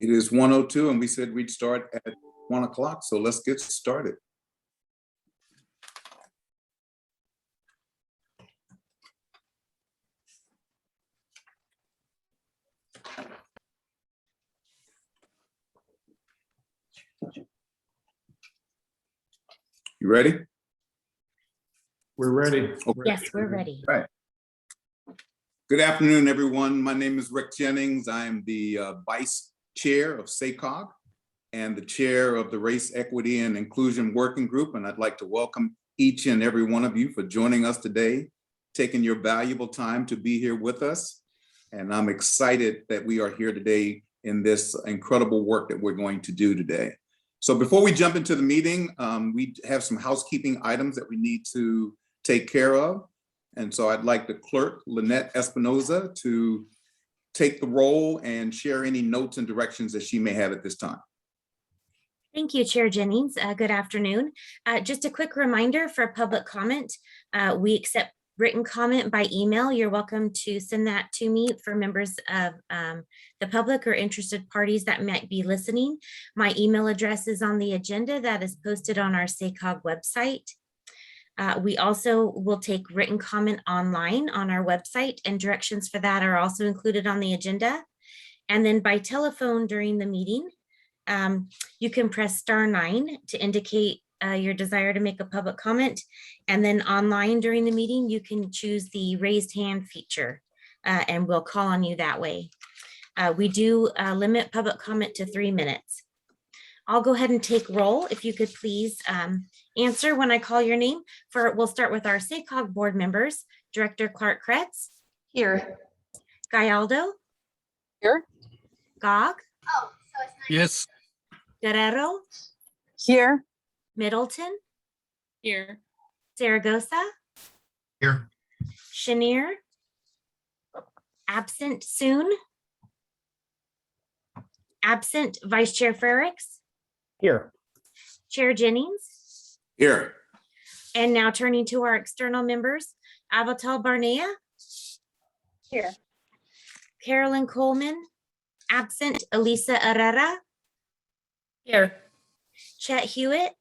It is 1:02 and we said we'd start at 1 o'clock, so let's get started. You ready? We're ready. Okay. Yes, we're ready. Right. Good afternoon, everyone. My name is Rick Jennings. I am the Vice Chair of SACOG and the Chair of the Race, Equity, and Inclusion Working Group. And I'd like to welcome each and every one of you for joining us today, taking your valuable time to be here with us. And I'm excited that we are here today in this incredible work that we're going to do today. So before we jump into the meeting, we have some housekeeping items that we need to take care of. And so I'd like the clerk, Lynette Espinoza, to take the roll and share any notes and directions that she may have at this time. Thank you, Chair Jennings. Good afternoon. Just a quick reminder for public comment. We accept written comment by email. You're welcome to send that to me for members of the public or interested parties that might be listening. My email address is on the agenda that is posted on our SACOG website. We also will take written comment online on our website, and directions for that are also included on the agenda. And then by telephone during the meeting, you can press *9 to indicate your desire to make a public comment. And then online during the meeting, you can choose the raised hand feature and we'll call on you that way. We do limit public comment to 3 minutes. I'll go ahead and take roll. If you could please answer when I call your name. We'll start with our SACOG board members. Director Clark Kretz. Here. Gallardo. Here. Gog. Yes. Guerrero. Here. Middleton. Here. Zaragoza. Here. Chenier. Absent Soon. Absent Vice Chair Frericks. Here. Chair Jennings. Here. And now turning to our external members, Avital Barnea. Here. Carolyn Coleman. Absent Elisa Herrera. Here. Chet Hewitt.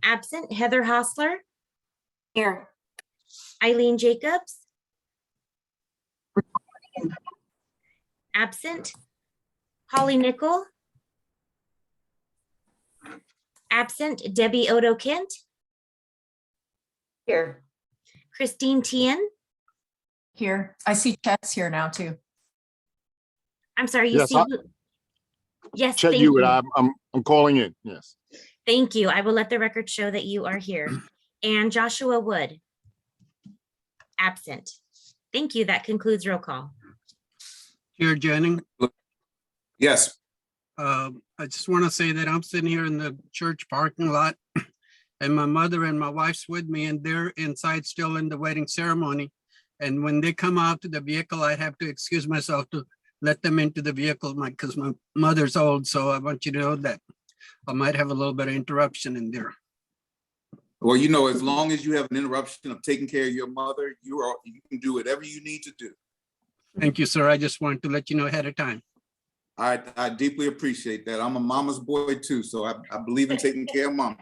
Absent Heather Hostler. Here. Eileen Jacobs. Absent Holly Nickel. Absent Debbie Odo Kent. Here. Christine Tien. Here. I see Chet's here now too. I'm sorry, you Yes, see. Yes, Chet thank Hewitt, you. I'm calling in, yes. Thank you. I will let the record show that you are here. And Joshua Wood. Absent. Thank you. That concludes roll call. Chair Jennings, Yes. I just want to say that I'm sitting here in the church parking lot and my mother and my wife's with me and they're inside still in the wedding ceremony. And when they come out to the vehicle, I have to excuse myself to let them into the vehicle because my mother's old. So I want you to know that I might have a little bit of interruption in there. Well, you know, as long as you have an interruption of taking care of your mother, you can do whatever you need to do. Thank you, sir. I just wanted to let you know ahead of time. I deeply appreciate that. I'm a mama's boy too, so I believe in taking care of mama.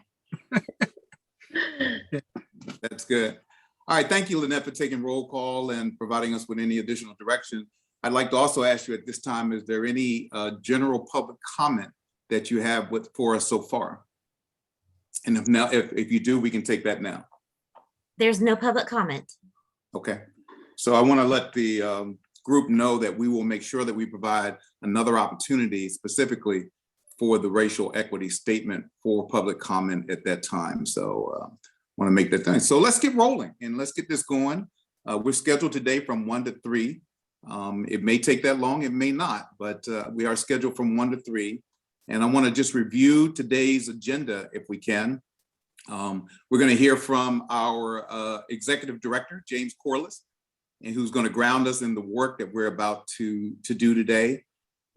That's good. All right, thank you, Lynette, for taking roll call and providing us with any additional direction. I'd like to also ask you at this time, is there any general public comment that you have for us so far? And if you do, we can take that now. There's no public comment. Okay, so I want to let the group know that we will make sure that we provide another opportunity specifically for the racial equity statement for public comment at that time. So want to make that thing. So let's get rolling and let's get this going. We're scheduled today from 1 to 3. It may take that long, it may not, but we are scheduled from 1 to 3. And I want to just review today's agenda if we can. We're going to hear from our executive director, James Corliss, and who's going to ground us in the work that we're about to do today.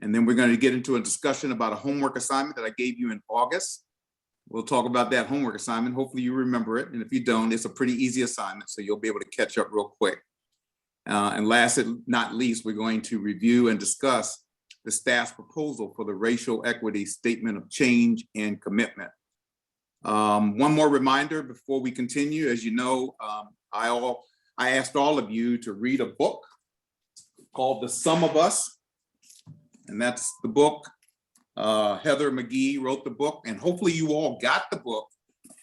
And then we're going to get into a discussion about a homework assignment that I gave you in August. We'll talk about that homework assignment. Hopefully you remember it. And if you don't, it's a pretty easy assignment, so you'll be able to catch up real quick. And last but not least, we're going to review and discuss the staff's proposal for the racial equity statement of change and commitment. One more reminder before we continue. As you know, I asked all of you to read a book called The Sum of Us, and that's the book. Heather McGee wrote the book, and hopefully you all got the book.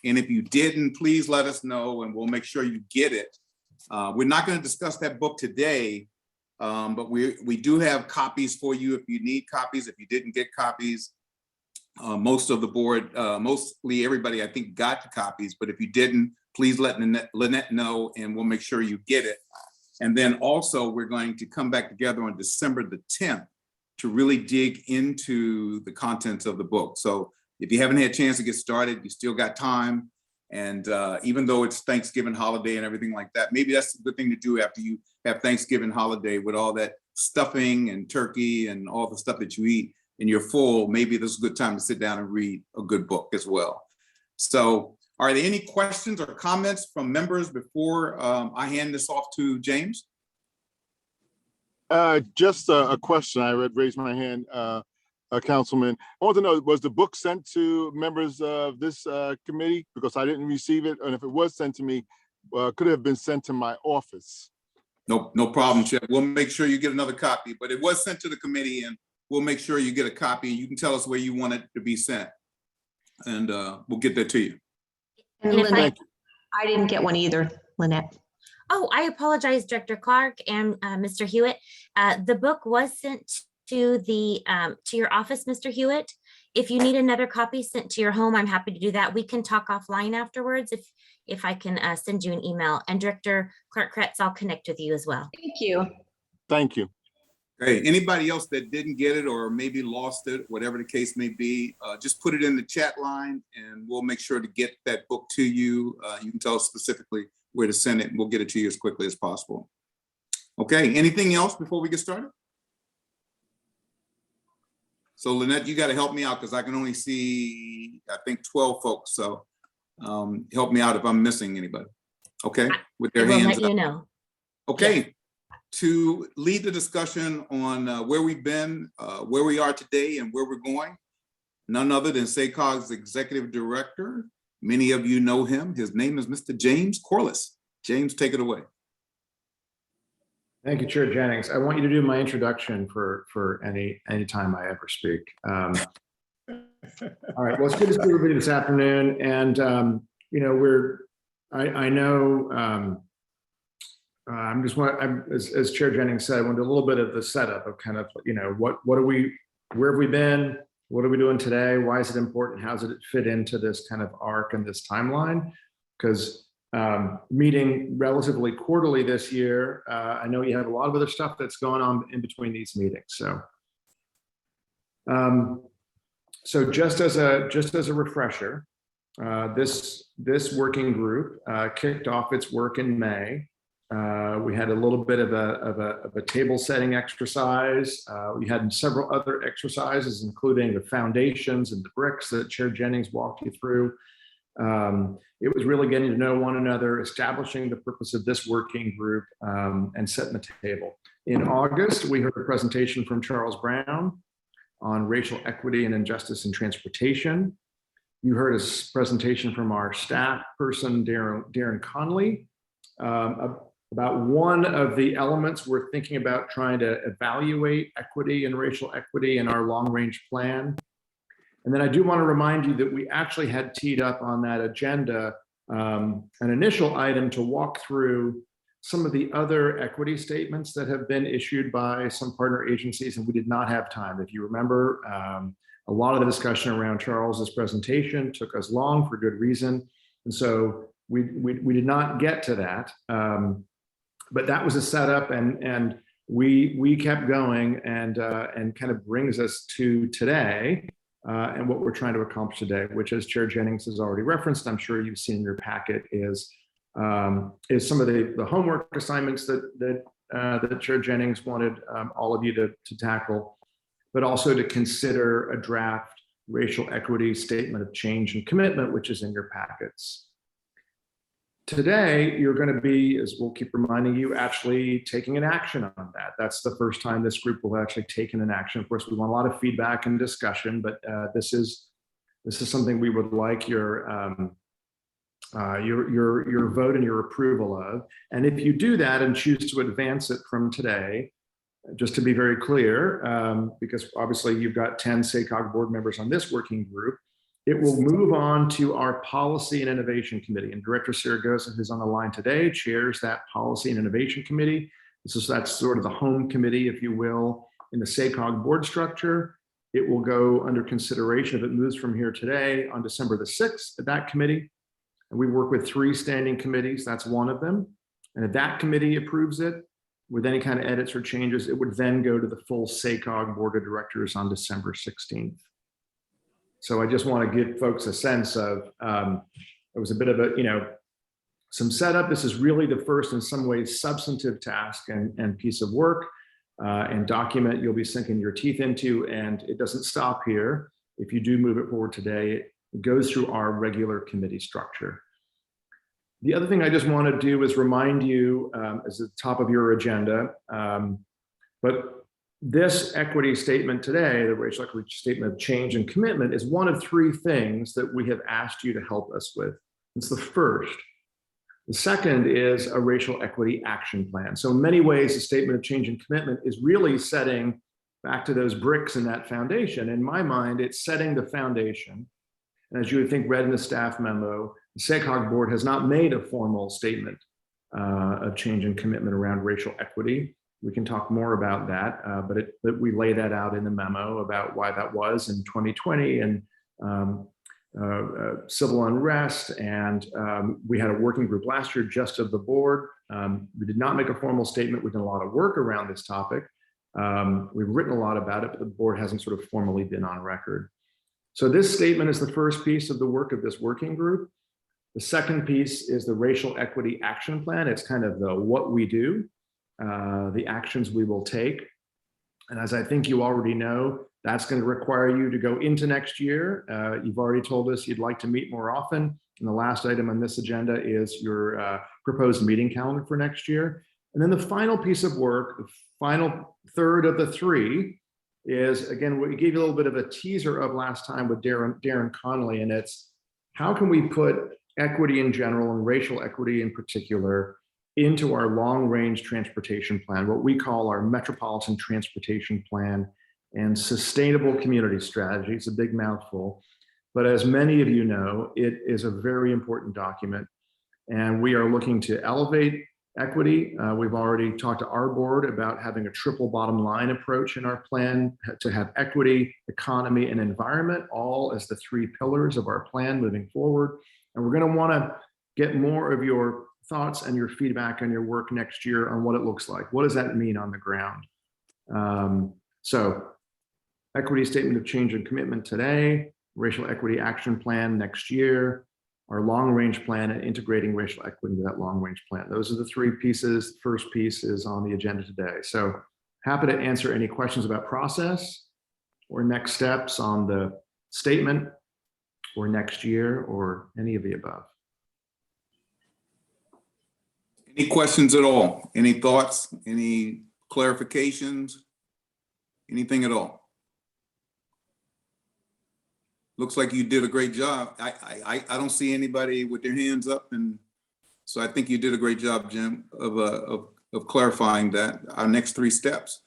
And if you didn't, please let us know and we'll make sure you get it. We're not going to discuss that book today, but we do have copies for you if you need copies. If you didn't get copies, most of the board, mostly everybody, I think, got the copies. But if you didn't, please let Lynette know and we'll make sure you get it. And then also, we're going to come back together on December the 10th to really dig into the contents of the book. So if you haven't had a chance to get started, you still got time. And even though it's Thanksgiving holiday and everything like that, maybe that's a good thing to do after you have Thanksgiving holiday with all that stuffing and turkey and all the stuff that you eat and you're full. Maybe this is a good time to sit down and read a good book as well. So are there any questions or comments from members before I hand this off to James? Just a question. I raised my hand, Councilman. I want to know, was the book sent to members of this committee? Because I didn't receive it. And if it was sent to me, could it have been sent to my office? No problem, Chip. We'll make sure you get another copy, but it was sent to the committee and we'll make sure you get a copy. You can tell us where you want it to be sent and we'll get that to you. And if I didn't get one either, Lynette. Oh, I apologize, Director Clark and Mr. Hewitt. The book was sent to your office, Mr. Hewitt. If you need another copy sent to your home, I'm happy to do that. We can talk offline afterwards if I can send you an email. And Director Clark-Kretz, I'll connect with you as well. Thank you. Thank you. Hey, anybody else that didn't get it or maybe lost it, whatever the case may be, just put it in the chat line and we'll make sure to get that book to you. You can tell us specifically where to send it and we'll get it to you as quickly as possible. Okay, anything else before we get started? So Lynette, you got to help me out because I can only see, I think 12 folks. So help me out if I'm missing anybody. Okay, with their hands Let you up. know. Okay. Yes. To lead the discussion on where we've been, where we are today, and where we're going, none other than SACOG's Executive Director. Many of you know him. His name is Mr. James Corliss. James, take it away. Thank you, Chair Jennings. I want you to do my introduction for any time I ever speak. All right. Well, it's good to see everybody this afternoon, and you know, I know. As Chair Jennings said, I want to do a little bit of the setup of kind of, you know, where have we been? What are we doing today? Why is it important? How does it fit into this kind of arc and this timeline? Because meeting relatively quarterly this year, I know you have a lot of other stuff that's going on in between these meetings. So, just as a refresher, this working group kicked off its work in May. We had a little bit of a table setting exercise. We had several other exercises, including the foundations and the bricks that Chair Jennings walked you through. It was really getting to know one another, establishing the purpose of this working group, and setting the table. In August, we heard a presentation from Charles Brown on racial equity and injustice in transportation. You heard a presentation from our staff person, Darren Conley, about one of the elements we're thinking about trying to evaluate equity and racial equity in our long-range plan. And then I do want to remind you that we actually had teed up on that agenda an initial item to walk through some of the other equity statements that have been issued by some partner agencies, and we did not have time. If you remember, a lot of the discussion around Charles's presentation took us long for good reason. And so we did not get to that. But that was a setup, and we kept going, and kind of brings us to today, and what we're trying to accomplish today, which, as Chair Jennings has already referenced, I'm sure you've seen in your packet, is some of the homework assignments that Chair Jennings wanted all of you to tackle, but also to consider a draft racial equity statement of change and commitment, which is in your packets. Today, you're going to be, as we'll keep reminding you, actually taking an action on that. That's the first time this group will have actually taken an action. Of course, we want a lot of feedback and discussion, but this is something we would like your vote and your approval of. And if you do that and choose to advance it from today, just to be very clear, because obviously you've got 10 SACOG board members on this working group, it will move on to our Policy and Innovation Committee. And Director Saragosa, who's on the line today, chairs that Policy and Innovation Committee. That's sort of the home committee, if you will, in the SACOG board structure. It will go under consideration if it moves from here today on December the 6th at that committee. And we work with 3 standing committees. That's one of them. And if that committee approves it with any kind of edits or changes, it would then go to the full SACOG board of directors on December 16th. So I just want to give folks a sense of, it was a bit of a, some setup. This is really the first, in some ways, substantive task and piece of work and document you'll be sinking your teeth into. And it doesn't stop here. If you do move it forward today, it goes through our regular committee structure. The other thing I just want to do is remind you, as at the top of your agenda, but this equity statement today, the racial equity statement of change and commitment, is one of 3 things that we have asked you to help us with. It's the first. The second is a racial equity action plan. So in many ways, the statement of change and commitment is really setting back to those bricks in that foundation. In my mind, it's setting the foundation. And as you would think read in the staff memo, the SACOG board has not made a formal statement of change and commitment around racial equity. We can talk more about that, but we lay that out in the memo about why that was in 2020 and civil unrest. And we had a working group last year just of the board. We did not make a formal statement. We've done a lot of work around this topic. We've written a lot about it, but the board hasn't sort of formally been on record. So this statement is the first piece of the work of this working group. The second piece is the racial equity action plan. It's kind of the what we do, the actions we will take. And as I think you already know, that's going to require you to go into next year. You've already told us you'd like to meet more often. And the last item on this agenda is your proposed meeting calendar for next year. And then the final piece of work, the final third of the 3, is, again, what we gave you a little bit of a teaser of last time with Darren Connolly, and it's how can we put equity in general and racial equity in particular into our long-range transportation plan, what we call our metropolitan transportation plan and sustainable community strategy. It's a big mouthful, but as many of you know, it is a very important document, and we are looking to elevate equity. We've already talked to our board about having a triple bottom line approach in our plan to have equity, economy, and environment all as the 3 pillars of our plan moving forward. And we're going to want to get more of your thoughts and your feedback on your work next year on what it looks like. What does that mean on the ground? So equity statement of change and commitment today, racial equity action plan next year, our long-range plan and integrating racial equity into that long-range plan. Those are the 3 pieces. The first piece is on the agenda today. So happy to answer any questions about process or next steps on the statement or next year or any of the above. Any questions at all? Any thoughts? Any clarifications? Anything at all? Looks like you did a great job. I don't see anybody with their hands up, and so I think you did a great job, Jim, of clarifying that. Our next 3 steps.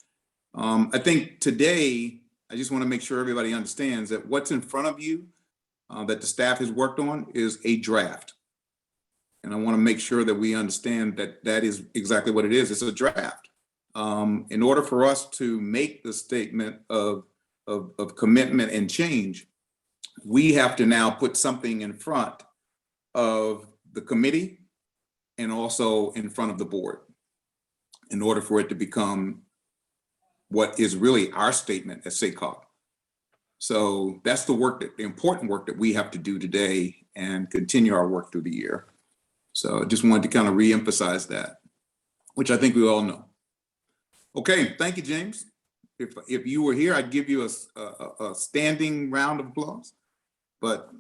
I think today, I just want to make sure everybody understands that what's in front of you that the staff has worked on is a draft. And I want to make sure that we understand that that is exactly what it is. It's a draft. In order for us to make the statement of commitment and change, we have to now put something in front of the committee and also in front of the board in order for it to become what is really our statement as SACOG. So that's the work, the important work that we have to do today and continue our work through the year. So I just wanted to kind of reemphasize that, which I think we all know. Okay, thank you, James. If you were here, I'd give you a standing round of applause, but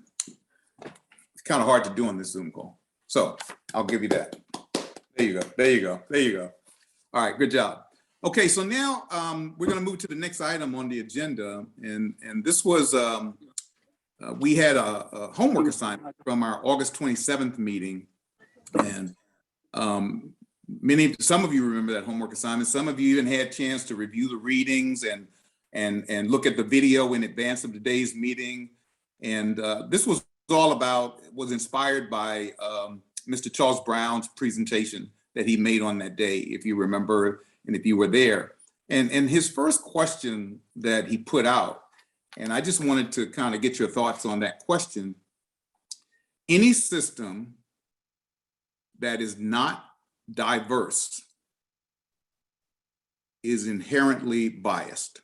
it's kind of hard to do on this Zoom call. So I'll give you that. There you go. There you go. There you go. All right, good job. Okay, so now we're going to move to the next item on the agenda, and this was we had a homework assignment from our August 27th meeting, and some of you remember that homework assignment. Some of you even had a chance to review the readings and look at the video in advance of today's meeting. And this was inspired by Mr. Charles Brown's presentation that he made on that day, if you remember, and if you were there. And his first question that he put out, and I just wanted to kind of get your thoughts on that question. Any system that is not diverse is inherently biased.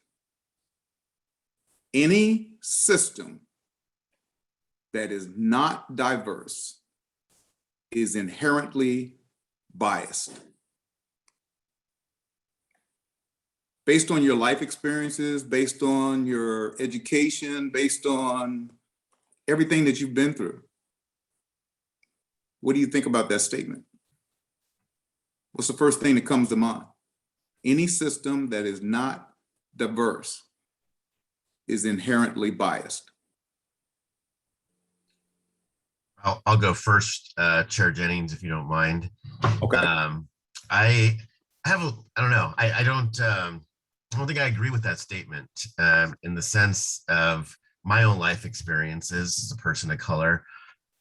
Any system that is not diverse is inherently biased. Based on your life experiences, based on your education, based on everything that you've been through. What do you think about that statement? What's the first thing that comes to mind? Any system that is not diverse is inherently biased. I'll go first, Chair Jennings, if you don't mind. Okay. I don't know. I don't think I agree with that statement in the sense of my own life experiences as a person of color.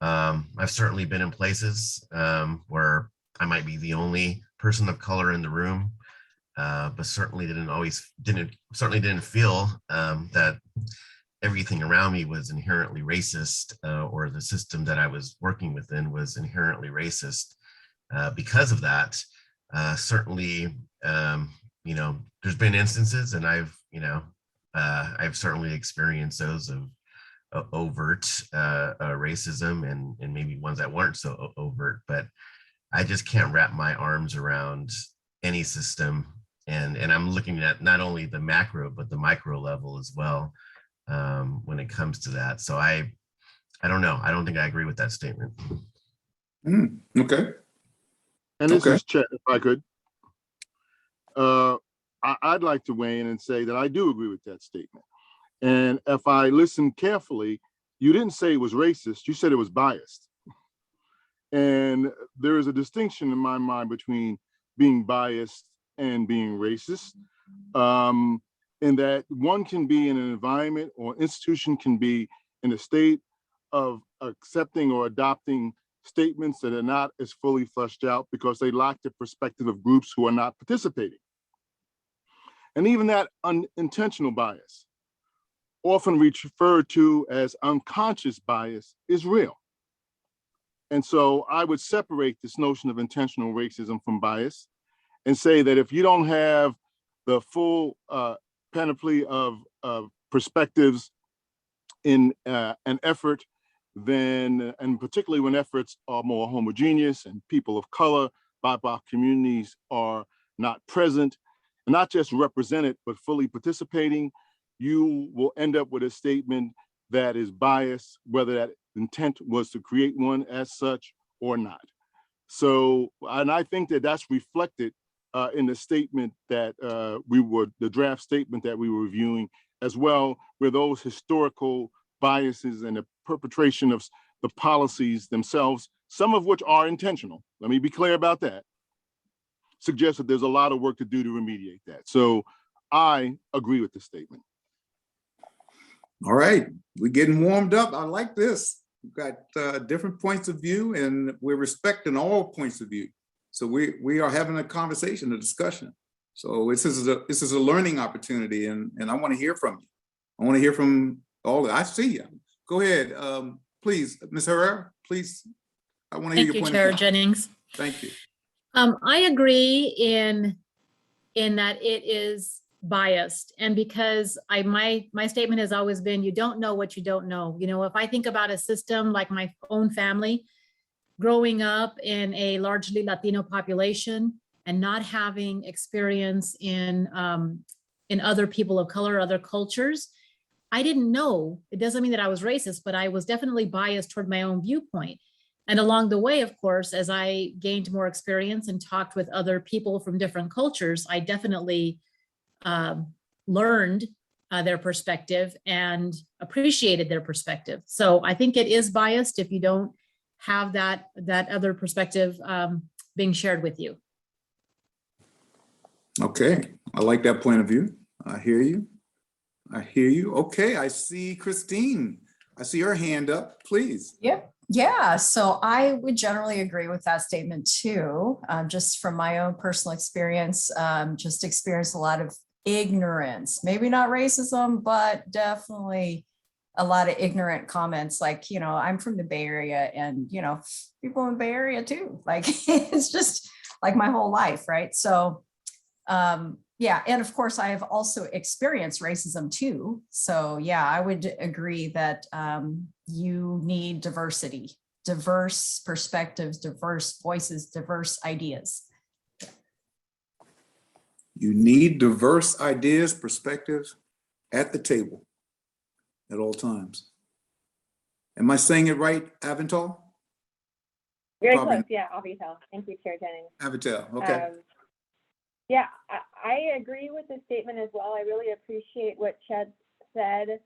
I've certainly been in places where I might be the only person of color in the room, but certainly didn't feel that everything around me was inherently racist, or the system that I was working within was inherently racist. Because of that, certainly, there's been instances, and I've certainly experienced those of overt racism and maybe ones that weren't so overt, but I just can't wrap my arms around any system. And I'm looking at not only the macro, but the micro level as well when it comes to that. So I don't know. I don't think I agree with that statement. Okay. And this is Chet, if I could. I'd like to weigh in and say that I do agree with that statement. And if I listen carefully, you didn't say it was racist, you said it was biased. And there is a distinction in my mind between being biased and being racist, in that one can be in an environment or institution can be in a state of accepting or adopting statements that are not as fully fleshed out because they lack the perspective of groups who are not participating. And even that unintentional bias, often referred to as unconscious bias, is real. And so I would separate this notion of intentional racism from bias and say that if you don't have the full panoply of perspectives in an effort, then, and particularly when efforts are more homogeneous and people of color, BIPOC communities are not present, not just represented, but fully participating, you will end up with a statement that is biased, whether that intent was to create one as such or not. So, and I think that that's reflected in the statement that the draft statement that we were reviewing, as well, where those historical biases and the perpetration of the policies themselves, some of which are intentional, let me be clear about that, suggest that there's a lot of work to do to remediate that. So I agree with the statement. All right, we're getting warmed up. I like this. We've got different points of view, and we're respecting all points of view. So we are having a conversation, a discussion. So this is a learning opportunity, and I want to hear from you. I want to hear from all. I see you. Go ahead, please, Ms. Herrera. Please, I want to hear your point of view. Thank you, Chair Jennings. Thank you. I agree in that it is biased, and because my statement has always been, you don't know what you don't know. You know, if I think about a system like my own family, growing up in a largely Latino population and not having experience in other people of color, other cultures, I didn't know. It doesn't mean that I was racist, but I was definitely biased toward my own viewpoint. And along the way, of course, as I gained more experience and talked with other people from different cultures, I definitely learned their perspective and appreciated their perspective. So I think it is biased if you don't have that other perspective being shared with you. Okay, I like that point of view. I hear you. I hear you. Okay, I see Christine. I see her hand up, please. Yeah, so I would generally agree with that statement too. Just from my own personal experience, just experienced a lot of ignorance, maybe not racism, but definitely a lot of ignorant comments. Like, you know, I'm from the Bay Area and, you know, people in the Bay Area too. Like, it's just like my whole life, right? So, yeah, and of course, I have also experienced racism too. So yeah, I would agree that you need diversity, diverse perspectives, diverse voices, diverse ideas. You need diverse ideas, perspectives at the table at all times. Am I saying it right, Avital? Very Probably. close, yeah, Avital. Thank you, Chair Jennings. Avital, okay. Yeah, I agree with the statement as well. I really appreciate what Ched said.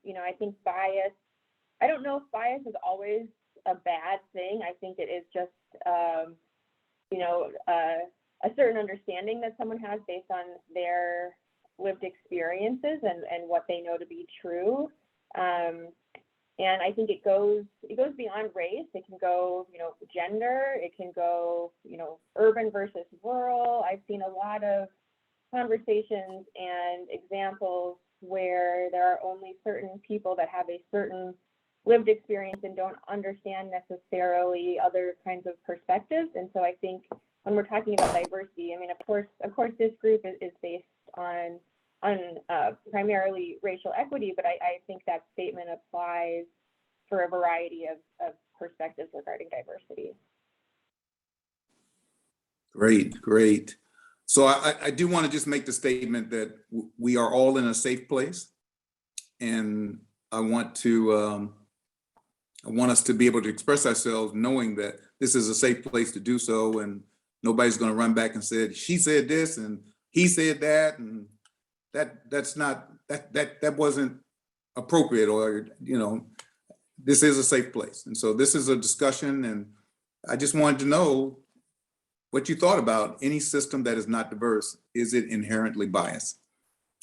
You know, I think bias, I don't know if bias is always a bad thing. I think it is just, you know, a certain understanding that someone has based on their lived experiences and what they know to be true. And I think it goes beyond race. It can go, you know, gender. It can go, you know, urban versus rural. I've seen a lot of conversations and examples where there are only certain people that have a certain lived experience and don't understand necessarily other kinds of perspectives. And so I think when we're talking about diversity, I mean, of course, this group is based on primarily racial equity, but I think that statement applies for a variety of perspectives regarding diversity. Great, great. So I do want to just make the statement that we are all in a safe place, and I want us to be able to express ourselves knowing that this is a safe place to do so, and nobody's going to run back and say, she said this and he said that, and that wasn't appropriate, or, you know, this is a safe place. And so this is a discussion, and I just wanted to know what you thought about any system that is not diverse. Is it inherently biased?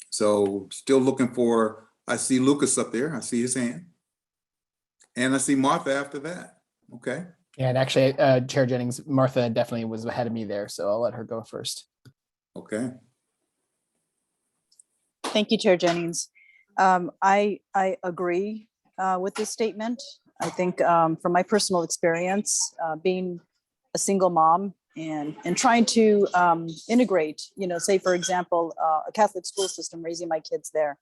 So still looking for, I see Lucas up there, I see his hand. And I see Martha after that, okay? Yeah, and actually, Chair Jennings, Martha definitely was ahead of me there, so I'll let her go first. Okay. Thank you, Chair Jennings. I agree with this statement. I think from my personal experience, being a single mom and trying to integrate, you know, say, for example, a Catholic school system, raising my kids there.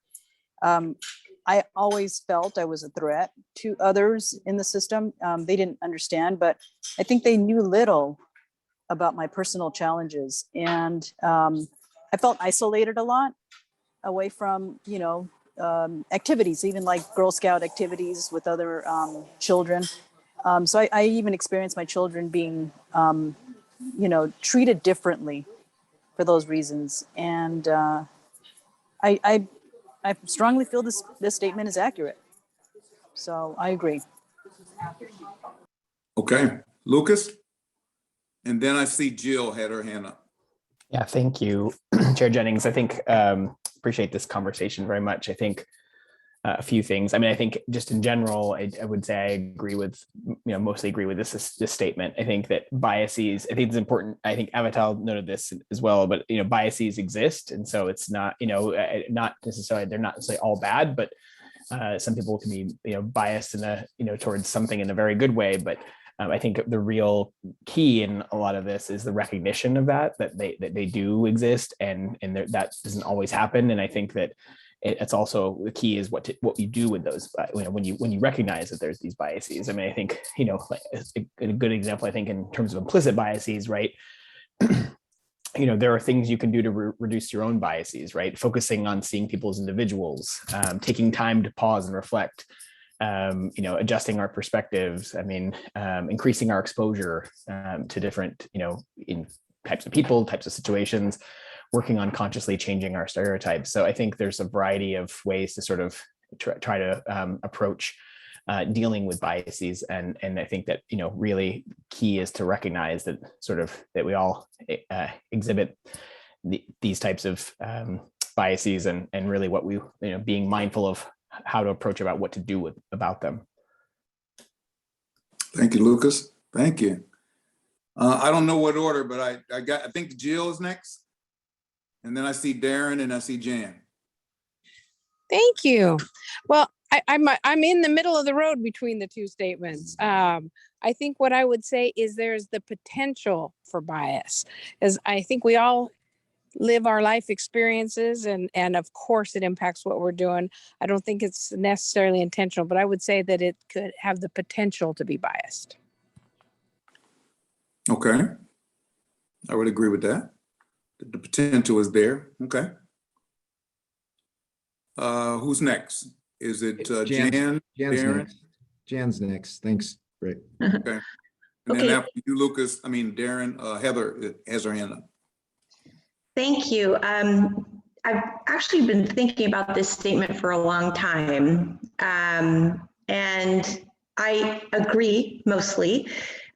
I always felt I was a threat to others in the system. They didn't understand, but I think they knew little about my personal challenges. And I felt isolated a lot away from, you know, activities, even like Girl Scout activities with other children. So I even experienced my children being, you know, treated differently for those reasons. And I strongly feel this statement is accurate. So I agree. Okay, Lucas? And then I see Jill had her hand up. Yeah, thank you, Chair Jennings. I think appreciate this conversation very much. I think a few things. I mean, I think just in general, I would say I agree with, you know, mostly agree with this statement. I think that biases, I think it's important. I think Avital noted this as well, but, you know, biases exist. And so it's not, you know, not necessarily, they're not necessarily all bad, but some people can be, you know, biased in a, you know, towards something in a very good way. But I think the real key in a lot of this is the recognition of that they do exist, and that doesn't always happen. And I think that it's also the key is what you do with those, you know, when you recognize that there's these biases. I mean, I think, you know, like a good example, I think, in terms of implicit biases, right? You know, there are things you can do to reduce your own biases, right? Focusing on seeing people as individuals, taking time to pause and reflect, adjusting our perspectives. I mean, increasing our exposure to different, in types of people, types of situations, working on consciously changing our stereotypes. So I think there's a variety of ways to sort of try to approach dealing with biases. And I think that, really key is to recognize that that we all exhibit these types of biases and really what we, being mindful of how to approach about what to do about them. Thank you, Lucas. Thank you. I don't know what order, but I think Jill is next. And then I see Darren and I see Jan. Thank you. Well, I'm in the middle of the road between the two statements. I think what I would say is there's the potential for bias, as I think we all live our life experiences, and of course it impacts what we're doing. I don't think it's necessarily intentional, but I would say that it could have the potential to be biased. Okay. I would agree with that. The potential is there. Okay. Who's next? Is it Jan? Jan's Darren? next. Jan's next. Thanks, Rick. Okay. And Okay. then after you, Lucas, Darren, Heather has her hand up. Thank you. I've actually been thinking about this statement for a long time, and I agree mostly.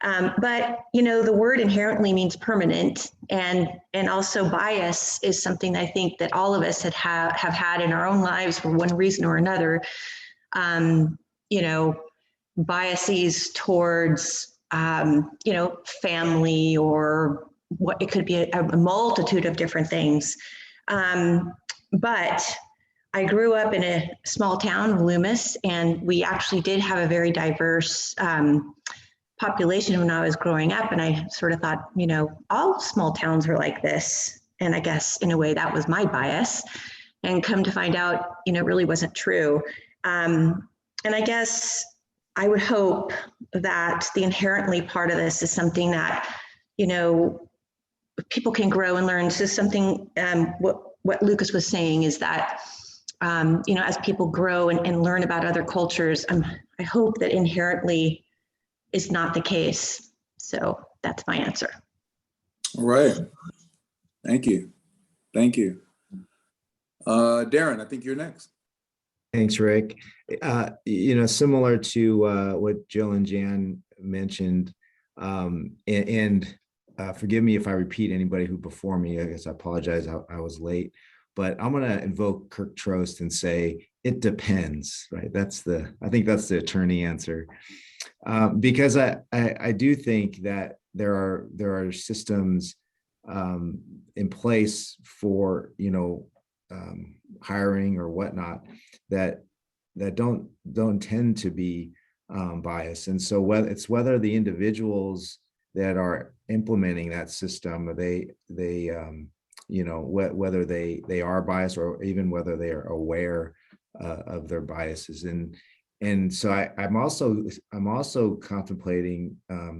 But the word inherently means permanent, and also bias is something I think that all of us have had in our own lives for one reason or another. Biases towards family, or what it could be a multitude of different things. But I grew up in a small town, Loomis, and we actually did have a very diverse population when I was growing up. And I sort of thought, all small towns were like this. And I guess in a way that was my bias. And come to find out, it really wasn't true. And I guess I would hope that the inherently part of this is something that, people can grow and learn. So something, what Lucas was saying is that, as people grow and learn about other cultures, I hope that inherently is not the case. So that's my answer. All right. Thank you. Thank you. Darren, I think you're next. Thanks, Rick. Similar to what Jill and Jan mentioned, and forgive me if I repeat anybody who before me, I guess I apologize, I was late, but I'm going to invoke Kirk Trost and say, it depends, right? I think that's the attorney answer. Because I do think that there are systems in place for, hiring or whatnot that don't tend to be biased. And so whether the individuals that are implementing that system, whether they are biased or even whether they are aware of their biases. And so I'm also contemplating,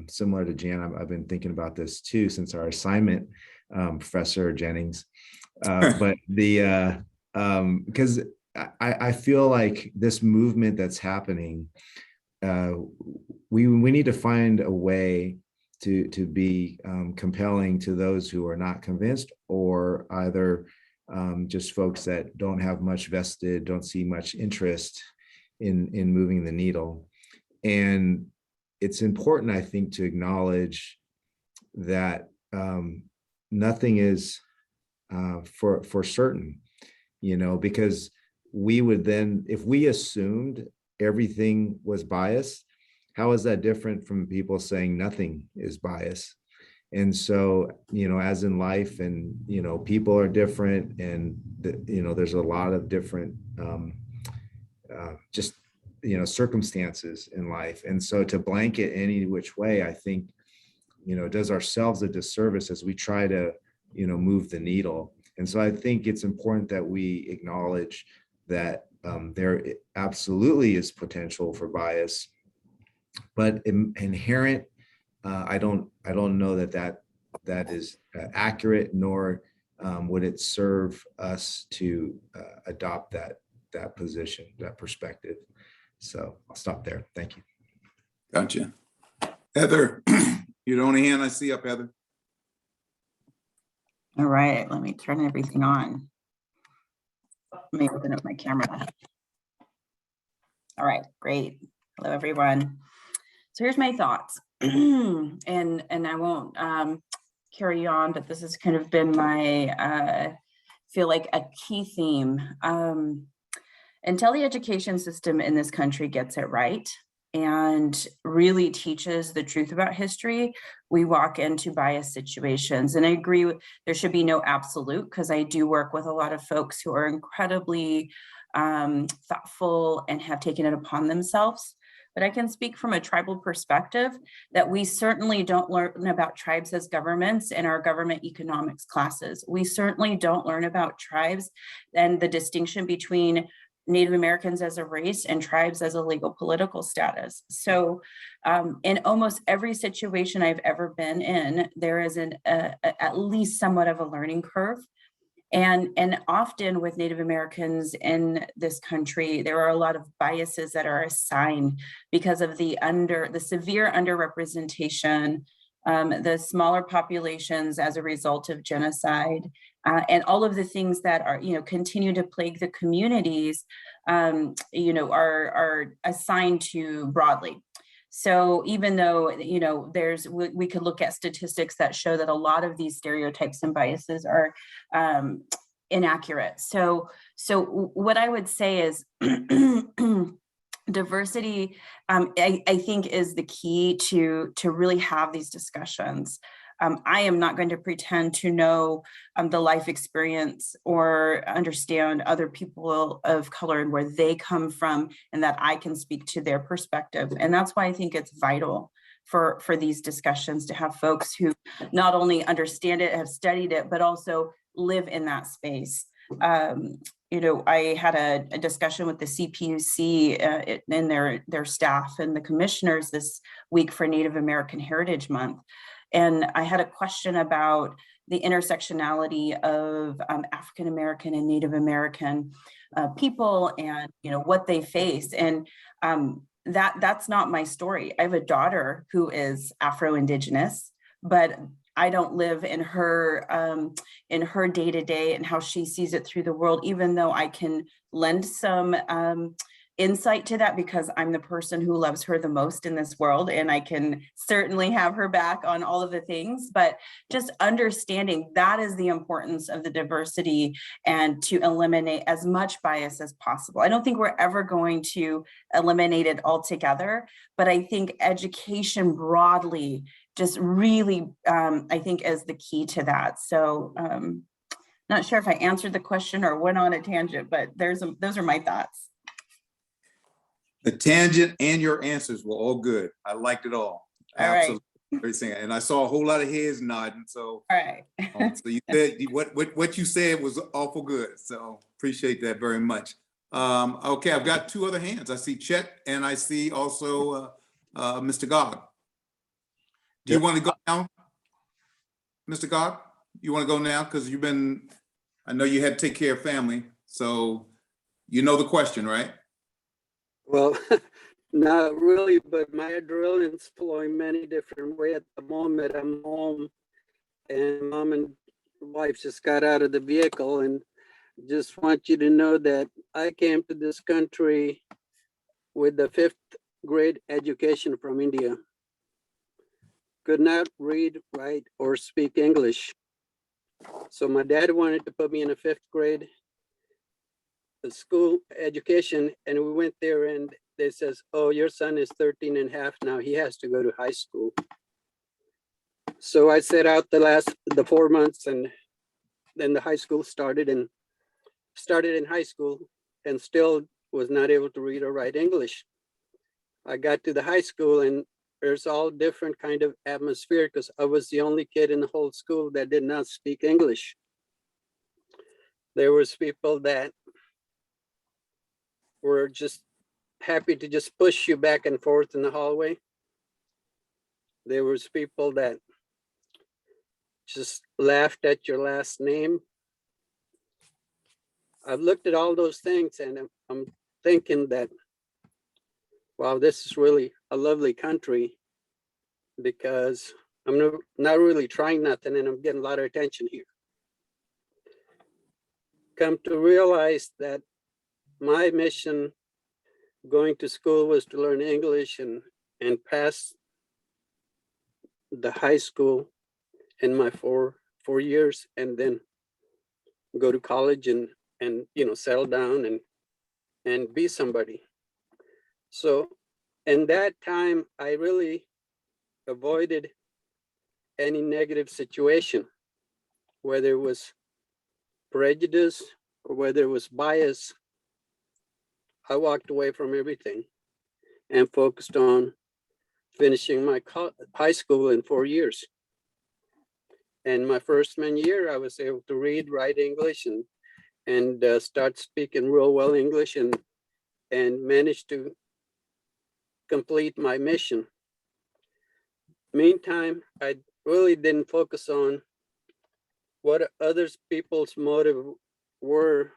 similar to Jan, I've been thinking about this too since our assignment, Professor Jennings. But because I feel like this movement that's happening, we need to find a way to be compelling to those who are not convinced, or either just folks that don't have much vested, don't see much interest in moving the needle. And it's important, I think, to acknowledge that nothing is for certain, because we would then, if we assumed everything was biased, how is that different from people saying nothing is biased? And so, as in life, and, people are different, and, there's a lot of different circumstances in life. And so to blanket any which way, I think, does ourselves a disservice as we try to, move the needle. And so I think it's important that we acknowledge that there absolutely is potential for bias, but inherent, I don't know that is accurate, nor would it serve us to adopt that position, that perspective. So I'll stop there. Thank you. Gotcha. Heather, you're the only hand I see up, Heather. All right, let me turn everything on. Let me open up my camera. All right, great. Hello, everyone. So here's my thoughts. and I won't carry on, but this has kind of been my, feel like a key theme. Until the education system in this country gets it right and really teaches the truth about history, we walk into biased situations. And I agree, there should be no absolute, because I do work with a lot of folks who are incredibly thoughtful and have taken it upon themselves. But I can speak from a tribal perspective that we certainly don't learn about tribes as governments in our government economics classes. We certainly don't learn about tribes and the distinction between Native Americans as a race and tribes as a legal political status. So in almost every situation I've ever been in, there is at least somewhat of a learning curve. And often with Native Americans in this country, there are a lot of biases that are assigned because of the severe underrepresentation, the smaller populations as a result of genocide, and all of the things that are, continue to plague the communities, are assigned to broadly. So even though, we could look at statistics that show that a lot of these stereotypes and biases are inaccurate. So what I would say is diversity, I think, is the key to really have these discussions. I am not going to pretend to know the life experience or understand other people of color and where they come from, and that I can speak to their perspective. And that's why I think it's vital for these discussions to have folks who not only understand it, have studied it, but also live in that space. I had a discussion with the CPUC and their staff and the commissioners this week for Native American Heritage Month. And I had a question about the intersectionality of African American and Native American people and what they face. And that's not my story. I have a daughter who is Afro-Indigenous, but I don't live in her day-to-day and how she sees it through the world, even though I can lend some insight to that because I'm the person who loves her the most in this world, and I can certainly have her back on all of the things. But just understanding that is the importance of the diversity and to eliminate as much bias as possible. I don't think we're ever going to eliminate it altogether, but I think education broadly just really, I think, is the key to that. So not sure if I answered the question or went on a tangent, but those are my thoughts. The tangent and your answers were all good. I liked it all. Absolutely. Everything. And I saw a whole lot of heads nodding. So, all right. So you said what you said was awful good. So appreciate that very much. Okay, I've got two other hands. I see Chet and I see also Mr. Gog. Do you want to go now, Mr. Gog? You want to go now? Because I know you had to take care of family. So you know the question, right? Well, not really, but my adrenaline's flowing many different ways at the moment. I'm home and mom and wife just got out of the vehicle, and just want you to know that I came to this country with the 5th grade education from India. Could not read, write, or speak English. So my dad wanted to put me in a 5th grade school education, and we went there and they says, oh, your son is 13 and a half now, he has to go to high school. So I set out the 4 months, and then the high school started in high school and still was not able to read or write English. I got to the high school and there's all different kind of atmosphere because I was the only kid in the whole school that did not speak English. There was people that were just happy to just push you back and forth in the hallway. There was people that just laughed at your last name. I've looked at all those things and I'm thinking that wow, this is really a lovely country, because I'm not really trying nothing and I'm getting a lot of attention here. Come to realize that my mission going to school was to learn English and pass the high school in my four years, and then go to college and settle down and be somebody. So in that time, I really avoided any negative situation, whether it was prejudice or whether it was bias. I walked away from everything and focused on finishing my high school in 4 years. And my freshman year, I was able to read, write English, and start speaking real well English, and managed to complete my mission. Meantime, I really didn't focus on what others people's motive were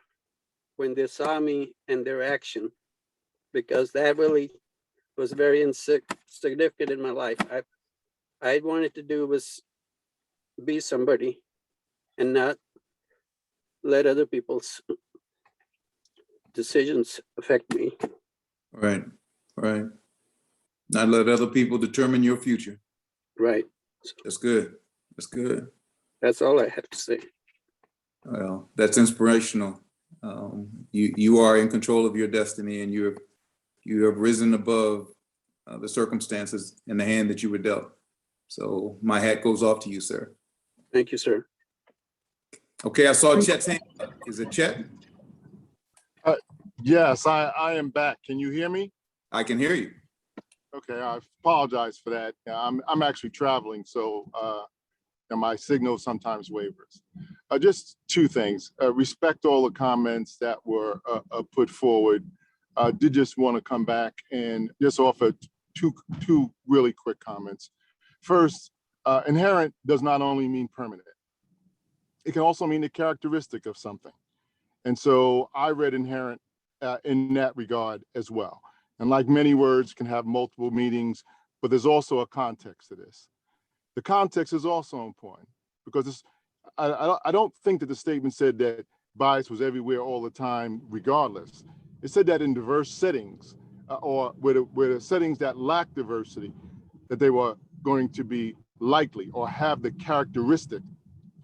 when they saw me and their action, because that really was very insignificant in my life. I wanted to do was be somebody and not let other people's decisions affect me. Right, right. Not let other people determine your future. Right. That's good. That's good. That's all I have to say. Well, that's inspirational. You are in control of your destiny, and you have risen above the circumstances and the hand that you were dealt. So my hat goes off to you, sir. Thank you, sir. Okay, I saw Chet's hand. Is it Chet? Yes, I am back. Can you hear me? I can hear you. Okay, I apologize for that. I'm actually traveling, so my signal sometimes wavers. Just two things. Respect all the comments that were put forward. Did just want to come back and just offer two really quick comments. First, inherent does not only mean permanent. It can also mean a characteristic of something. And so I read inherent in that regard as well. And like many words can have multiple meanings, but there's also a context to this. The context is also important, because I don't think that the statement said that bias was everywhere all the time, regardless. It said that in diverse settings, or where the settings that lack diversity, that they were going to be likely or have the characteristic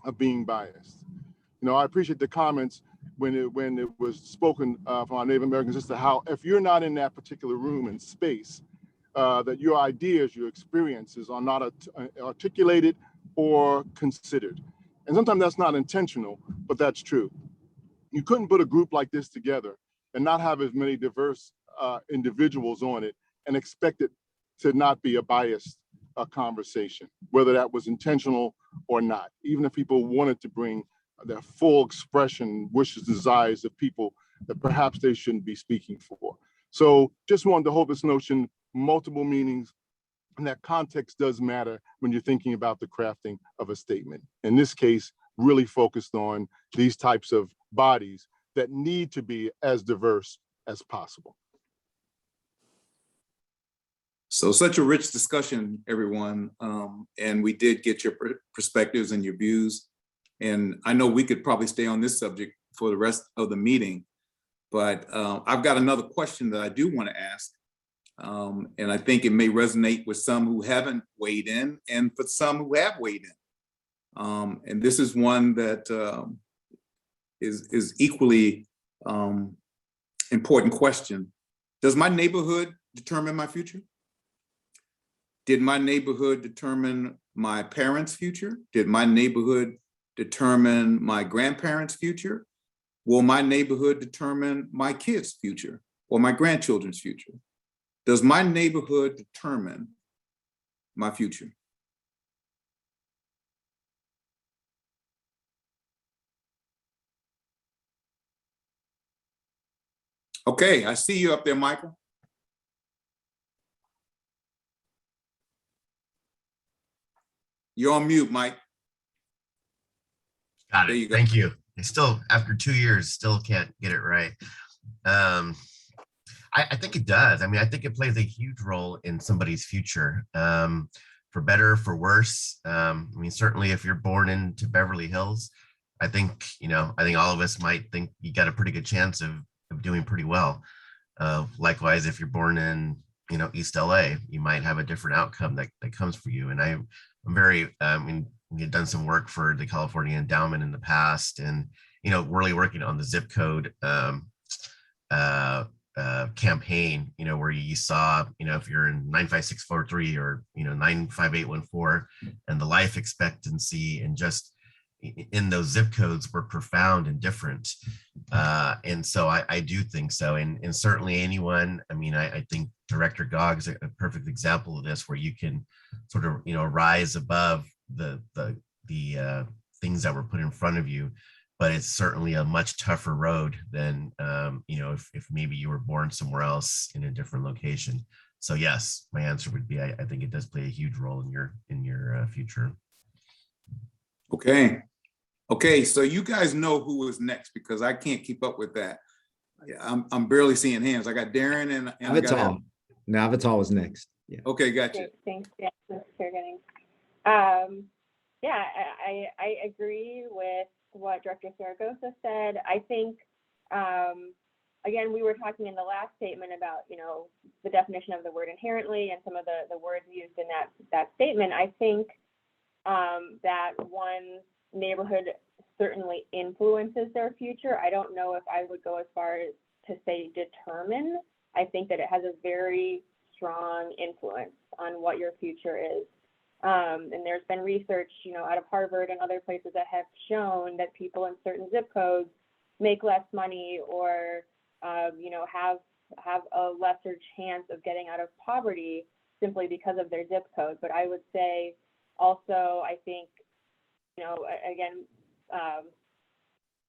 of being biased. I appreciate the comments when it was spoken from our Native Americans as to how, if you're not in that particular room and space, that your ideas, your experiences are not articulated or considered. And sometimes that's not intentional, but that's true. You couldn't put a group like this together and not have as many diverse individuals on it and expect it to not be a biased conversation, whether that was intentional or not. Even if people wanted to bring their full expression, wishes, desires of people that perhaps they shouldn't be speaking for. So just wanted to hold this notion, multiple meanings, and that context does matter when you're thinking about the crafting of a statement. In this case, really focused on these types of bodies that need to be as diverse as possible. So such a rich discussion, everyone. And we did get your perspectives and your views. And I know we could probably stay on this subject for the rest of the meeting, but I've got another question that I do want to ask. And I think it may resonate with some who haven't weighed in and for some who have weighed in. And this is one that is equally important question. Does my neighborhood determine my future? Did my neighborhood determine my parents' future? Did my neighborhood determine my grandparents' future? Will my neighborhood determine my kids' future or my grandchildren's future? Does my neighborhood determine my future? Okay, I see you up there, Michael. You're on mute, Mike. Got There it. you go. Thank you. I still, after 2 years, still can't get it right. I think it does. I mean, I think it plays a huge role in somebody's future, for better, for worse. I mean, certainly if you're born into Beverly Hills, I think, I think all of us might think you got a pretty good chance of doing pretty well. Likewise, if you're born in, East LA, you might have a different outcome that comes for you. And I'm very, I mean, we've done some work for the California Endowment in the past, and, really working on the zip code campaign, where you saw, if you're in 95643 or, 95814, and the life expectancy and just in those zip codes were profound and different. And so I do think so. And certainly anyone, I mean, I think Director Gog's a perfect example of this, where you can sort of, rise above the things that were put in front of you. But it's certainly a much tougher road than, if maybe you were born somewhere else in a different location. So yes, my answer would be, I think it does play a huge role in your future. Okay, so you guys know who is next, because I can't keep up with that. I'm barely seeing hands. I got Darren and I got Navatal. Navatal was next. Yeah. Okay, gotcha. Thanks, Chair Jennings. Yeah, I agree with what Director Zaragoza said. I think, again, we were talking in the last statement about, the definition of the word inherently and some of the words used in that statement. I think that one neighborhood certainly influences their future. I don't know if I would go as far as to say determine. I think that it has a very strong influence on what your future is. And there's been research, out of Harvard and other places that have shown that people in certain zip codes make less money or, have a lesser chance of getting out of poverty simply because of their zip code. But I would say also, I think, again,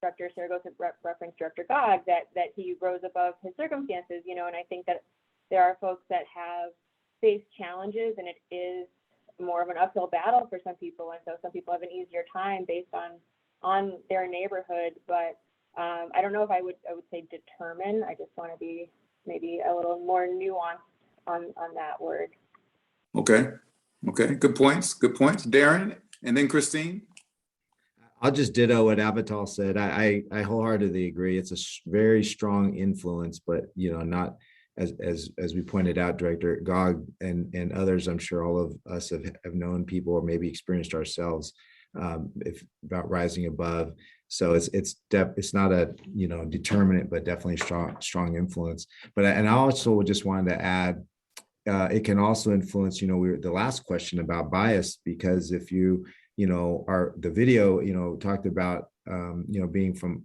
Director Zaragoza referenced Director Gog, that he rose above his circumstances, and I think that there are folks that have faced challenges, and it is more of an uphill battle for some people, and so some people have an easier time based on their neighborhood. But I don't know if I would say determine. I just want to be maybe a little more nuanced on that word. Okay, good points, Darren, and then Christine. I'll just ditto what Avatal said. I wholeheartedly agree. It's a very strong influence, but not as we pointed out, Director Gog and others. I'm sure all of us have known people or maybe experienced ourselves about rising above. So it's not a determinant, but definitely strong influence. But I also just wanted to add, it can also influence. The last question about bias, because if you the video, talked about, being from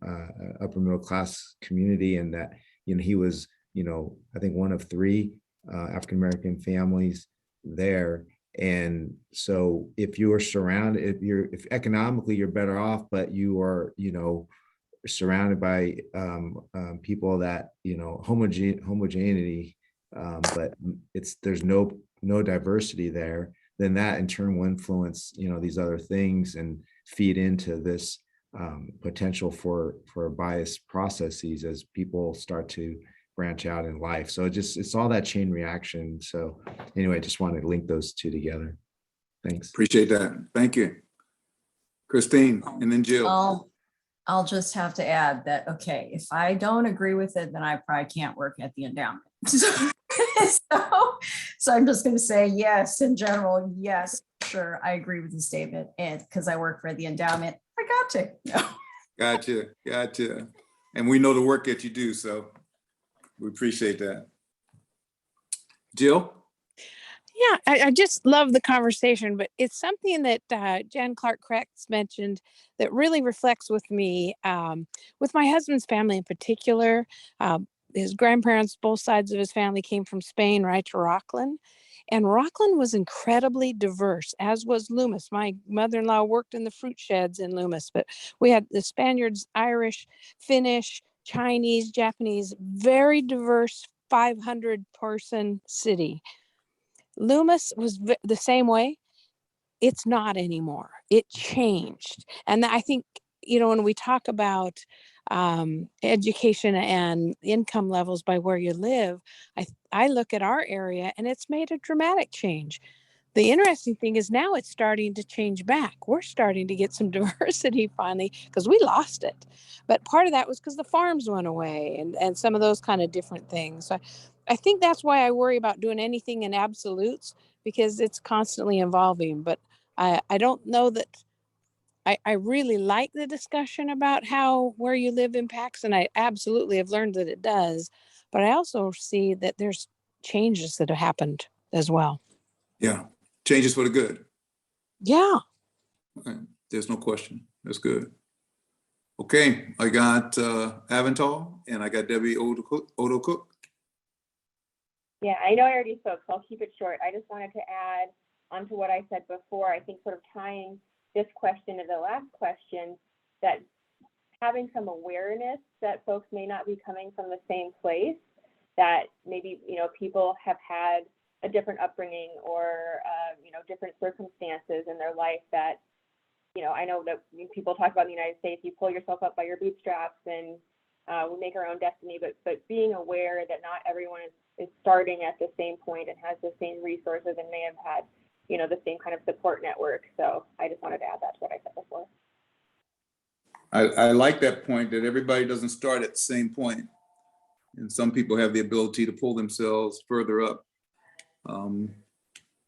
upper middle class community, and that, he was, I think one of 3 African-American families there. And so if you are surrounded, if economically you're better off, but you are, surrounded by people that, homogeneity, but there's no diversity there, then that in turn will influence, these other things and feed into this potential for bias processes as people start to branch out in life. So it's all that chain reaction. So anyway, I just wanted to link those two together. Thanks. Appreciate that. Thank you. Christine, and then Jill. I'll just have to add that, okay, if I don't agree with it, then I probably can't work at the endowment. So I'm just going to say yes, in general, yes, sure, I agree with the statement. And because I work for the endowment, I got to. No. Gotcha. And we know the work that you do, so we appreciate that. Jill? Yeah, I just love the conversation, but it's something that Jen Clark-Kretz mentioned that really reflects with me, with my husband's family in particular. His grandparents, both sides of his family, came from Spain right to Rockland. And Rockland was incredibly diverse, as was Loomis. My mother-in-law worked in the fruit sheds in Loomis, but we had the Spaniards, Irish, Finnish, Chinese, Japanese, very diverse 500-person city. Loomis was the same way. It's not anymore. It changed. And I think, when we talk about education and income levels by where you live, I look at our area and it's made a dramatic change. The interesting thing is now it's starting to change back. We're starting to get some diversity finally because we lost it. But part of that was because the farms went away and some of those kind of different things. So I think that's why I worry about doing anything in absolutes, because it's constantly evolving. But I don't know that I really like the discussion about how where you live impacts, and I absolutely have learned that it does. But I also see that there's changes that have happened as well. Yeah, changes for the good. Yeah. Okay. There's no question. That's good. Okay, I got Avantal and I got Debbie Odo Cook. Yeah, I know I already spoke, so I'll keep it short. I just wanted to add onto what I said before. I think sort of tying this question to the last question, that having some awareness that folks may not be coming from the same place, that maybe, you know, people have had a different upbringing or, you know, different circumstances in their life that, you know, I know that people talk about in the United States, you pull yourself up by your bootstraps and we make our own destiny, but being aware that not everyone is starting at the same point and has the same resources and may have had, you know, the same kind of support network. So I just wanted to add that to what I said before. I like that point, that everybody doesn't start at the same point. And some people have the ability to pull themselves further up.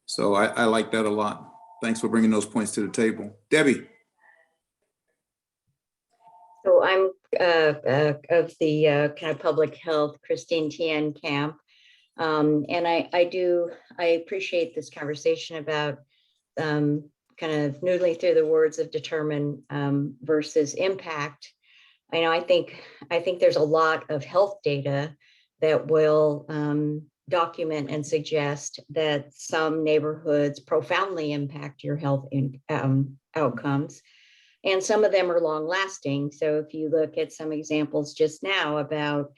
So I like that a lot. Thanks for bringing those points to the table. Debbie. So I'm of the kind of public health Christine Tien camp. And I appreciate this conversation about kind of noodling through the words of determine versus impact. I think there's a lot of health data that will document and suggest that some neighborhoods profoundly impact your health outcomes. And some of them are long lasting. So if you look at some examples just now about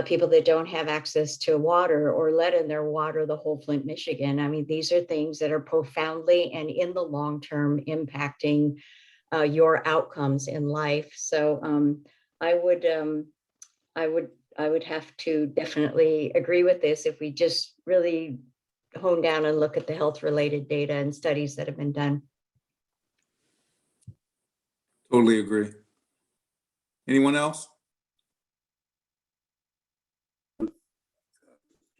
people that don't have access to water or lead in their water, the whole Flint, Michigan. I mean, these are things that are profoundly and in the long term impacting your outcomes in life. So I would have to definitely agree with this if we just really hone down and look at the health related data and studies that have been done. Totally agree. Anyone else?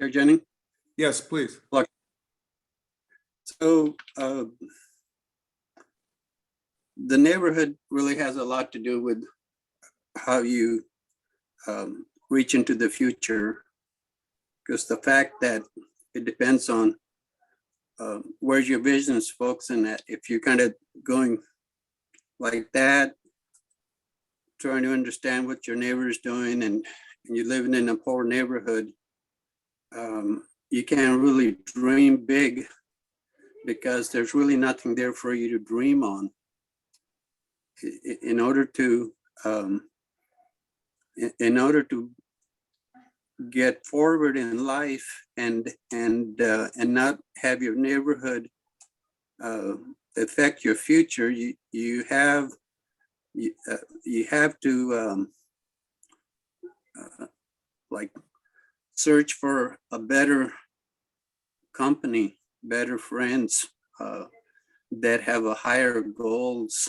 Chair Jennings? Yes, please. Look, so the neighborhood really has a lot to do with how you reach into the future, because the fact that it depends on where's your business, folks, and that if you're kind of going like that, trying to understand what your neighbor is doing, and you're living in a poor neighborhood, you can't really dream big because there's really nothing there for you to dream on. In order to get forward in life and not have your neighborhood affect your future, you have to like search for a better company, better friends that have a higher goals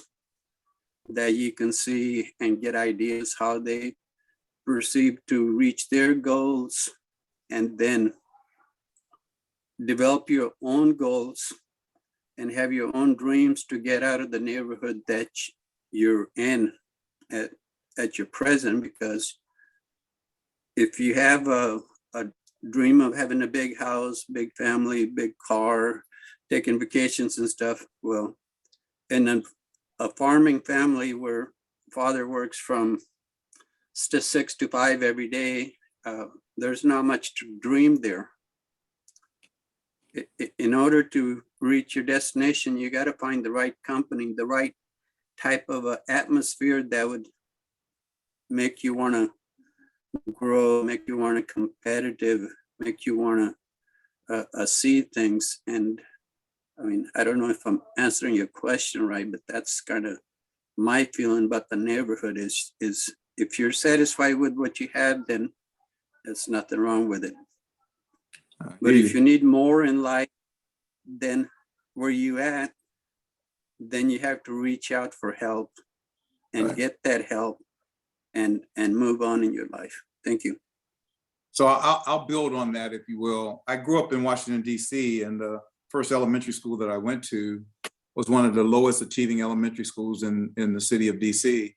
that you can see and get ideas how they perceive to reach their goals, and then develop your own goals and have your own dreams to get out of the neighborhood that you're in at your present. Because if you have a dream of having a big house, big family, big car, taking vacations and stuff, well, in a farming family where father works from 6 to 5 every day, there's not much to dream there. In order to reach your destination, you got to find the right company, the right type of atmosphere that would make you want to grow, make you want to competitive, make you want to see things. And I mean, I don't know if I'm answering your question right, but that's kind of my feeling about the neighborhood is if you're satisfied with what you had, then there's nothing wrong with it. But if you need more in life than where you at, then you have to reach out for help and get that help and move on in your life. Thank you. So I'll build on that, if you will. I grew up in Washington, D.C., and the first elementary school that I went to was one of the lowest achieving elementary schools in the city of D.C.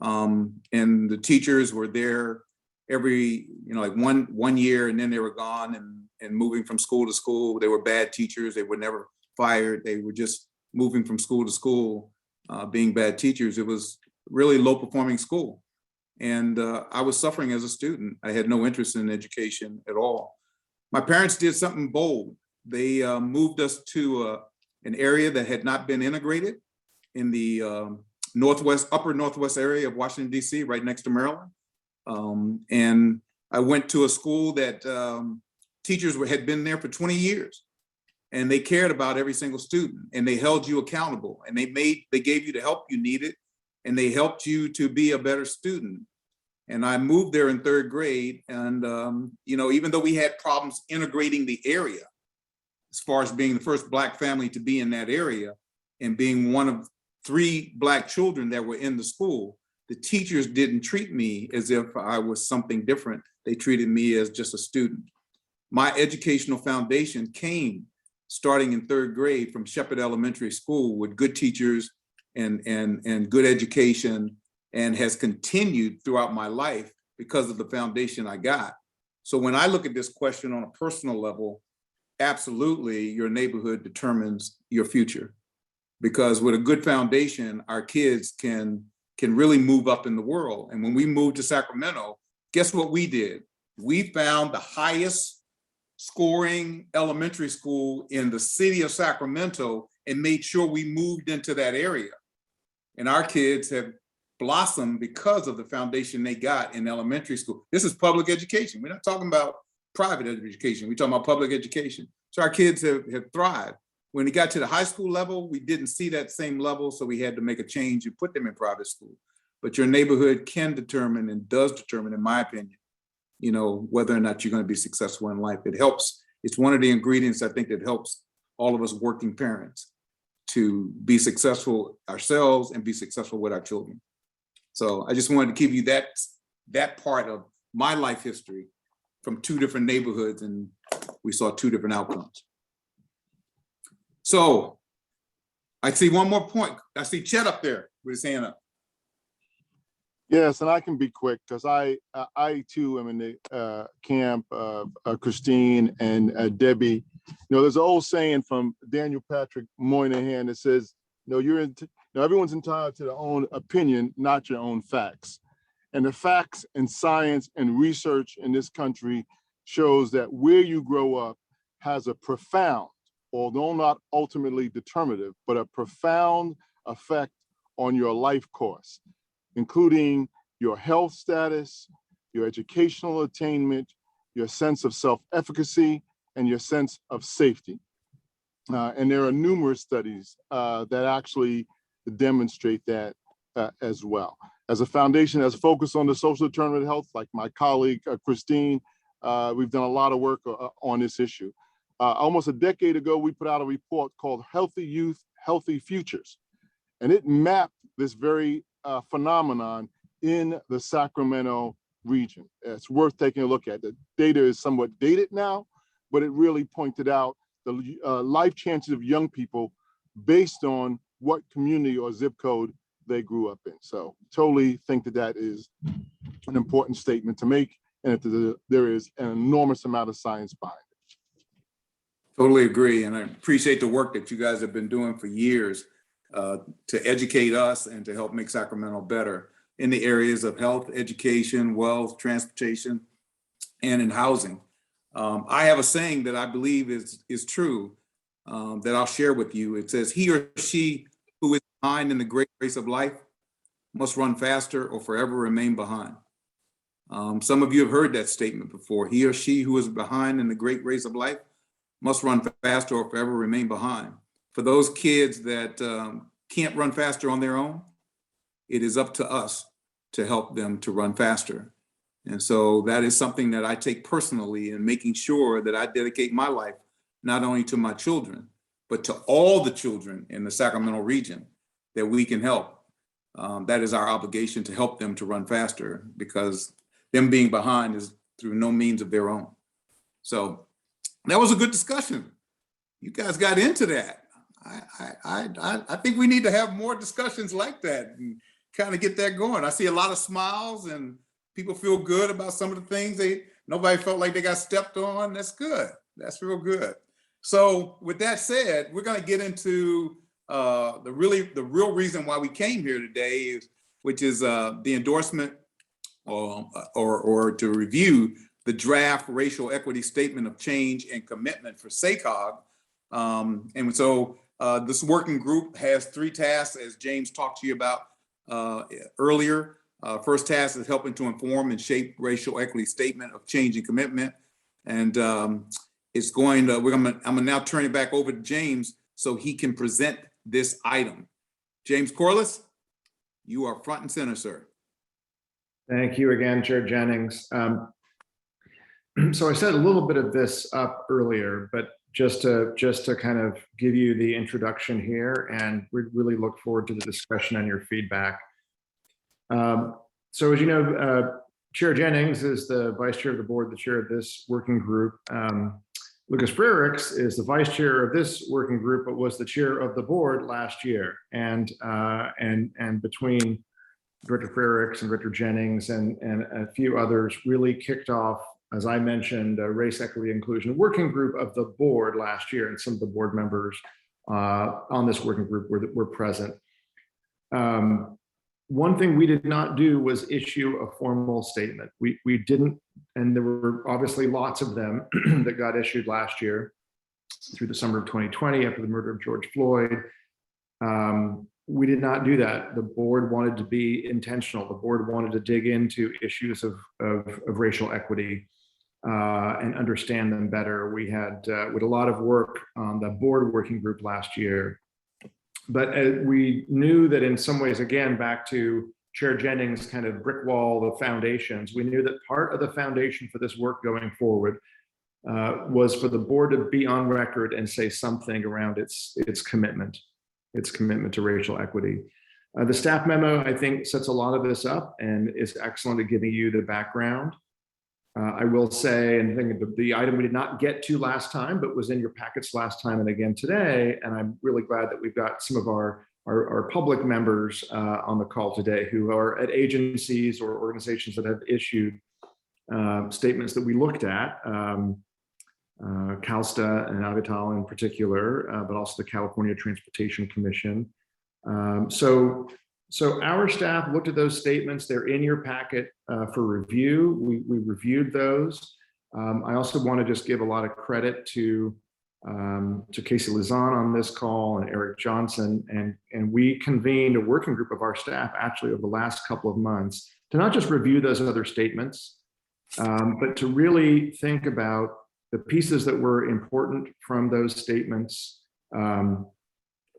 And the teachers were there every, like one year, and then they were gone and moving from school to school. They were bad teachers. They were never fired. They were just moving from school to school, being bad teachers. It was really low performing school. And I was suffering as a student. I had no interest in education at all. My parents did something bold. They moved us to an area that had not been integrated in the upper northwest area of Washington, D.C., right next to Maryland. And I went to a school that teachers had been there for 20 years. And they cared about every single student, and they held you accountable, and they gave you the help you needed, and they helped you to be a better student. And I moved there in 3rd grade. And, even though we had problems integrating the area, as far as being the first Black family to be in that area and being one of 3 Black children that were in the school, the teachers didn't treat me as if I was something different. They treated me as just a student. My educational foundation came starting in 3rd grade from Shepherd Elementary School with good teachers and good education, and has continued throughout my life because of the foundation I got. So when I look at this question on a personal level, absolutely your neighborhood determines your future. Because with a good foundation, our kids can really move up in the world. And when we moved to Sacramento, guess what we did? We found the highest scoring elementary school in the city of Sacramento and made sure we moved into that area. And our kids have blossomed because of the foundation they got in elementary school. This is public education. We're not talking about private education. We're talking about public education. So our kids have thrived. When it got to the high school level, we didn't see that same level, so we had to make a change and put them in private school. But your neighborhood can determine, and does determine, in my opinion, whether or not you're going to be successful in life. It helps. It's one of the ingredients, I think, that helps all of us working parents to be successful ourselves and be successful with our children. So I just wanted to give you that part of my life history from 2 different neighborhoods, and we saw 2 different outcomes. So I see one more point. I see Chet up there with his hand up. Yes, and I can be quick because I too am in the camp of Christine and Debbie. There's an old saying from Daniel Patrick Moynihan that says, everyone's entitled to their own opinion, not your own facts. And the facts and science and research in this country shows that where you grow up has a profound, although not ultimately determinative, but a profound effect on your life course, including your health status, your educational attainment, your sense of self-efficacy, and your sense of safety. And there are numerous studies that actually demonstrate that as well. As a foundation that's focused on the social determinant of health, like my colleague, Christine, we've done a lot of work on this issue. Almost a decade ago, we put out a report called Healthy Youth, Healthy Futures. And it mapped this very phenomenon in the Sacramento region. It's worth taking a look at. The data is somewhat dated now, but it really pointed out the life chances of young people based on what community or zip code they grew up in. So totally think that is an important statement to make, and that there is an enormous amount of science behind it. Totally agree. And I appreciate the work that you guys have been doing for years to educate us and to help make Sacramento better in the areas of health, education, wealth, transportation, and in housing. I have a saying that I believe is true that I'll share with you. It says, he or she who is behind in the great race of life must run faster or forever remain behind. Some of you have heard that statement before. He or she who is behind in the great race of life must run faster or forever remain behind. For those kids that can't run faster on their own, it is up to us to help them to run faster. And so that is something that I take personally in making sure that I dedicate my life not only to my children, but to all the children in the Sacramento region that we can help. That is our obligation, to help them to run faster, because them being behind is through no means of their own. So that was a good discussion. You guys got into that. I think we need to have more discussions like that and kind of get that going. I see a lot of smiles and people feel good about some of the things nobody felt like they got stepped on. That's good. That's real good. So with that said, we're going to get into the real reason why we came here today, which is the endorsement or to review the draft racial equity statement of change and commitment for SACOG. And so this working group has 3 tasks, as James talked to you about earlier. First task is helping to inform and shape racial equity statement of change and commitment. And it's going to, I'm gonna now turn it back over to James so he can present this item. James Corliss, you are front and center, sir. Thank you again, Chair Jennings. So I set a little bit of this up earlier, but just to kind of give you the introduction here, and we really look forward to the discussion and your feedback. So as you know, Chair Jennings is the vice chair of the board, the chair of this working group. Lucas Frericks is the vice chair of this working group, but was the chair of the board last year. And between Director Frericks and Director Jennings and a few others really kicked off, as I mentioned, a race equity inclusion working group of the board last year, and some of the board members on this working group were present. One thing we did not do was issue a formal statement. We didn't, and there were obviously lots of them that got issued last year through the summer of 2020 after the murder of George Floyd. We did not do that. The board wanted to be intentional. The board wanted to dig into issues of racial equity and understand them better. We had a lot of work on the board working group last year. But we knew that in some ways, again, back to Chair Jennings' kind of brick wall, the foundations, we knew that part of the foundation for this work going forward was for the board to be on record and say something around its commitment to racial equity. The staff memo, I think, sets a lot of this up and is excellent at giving you the background. I will say, and I think the item we did not get to last time, but was in your packets last time and again today, and I'm really glad that we've got some of our public members on the call today who are at agencies or organizations that have issued statements that we looked at, CalSTA and Avital in particular, but also the California Transportation Commission. So our staff looked at those statements. They're in your packet for review. We reviewed those. I also want to just give a lot of credit to Casey Lizan on this call and Eric Johnson. And we convened a working group of our staff actually over the last couple of months to not just review those other statements, but to really think about the pieces that were important from those statements.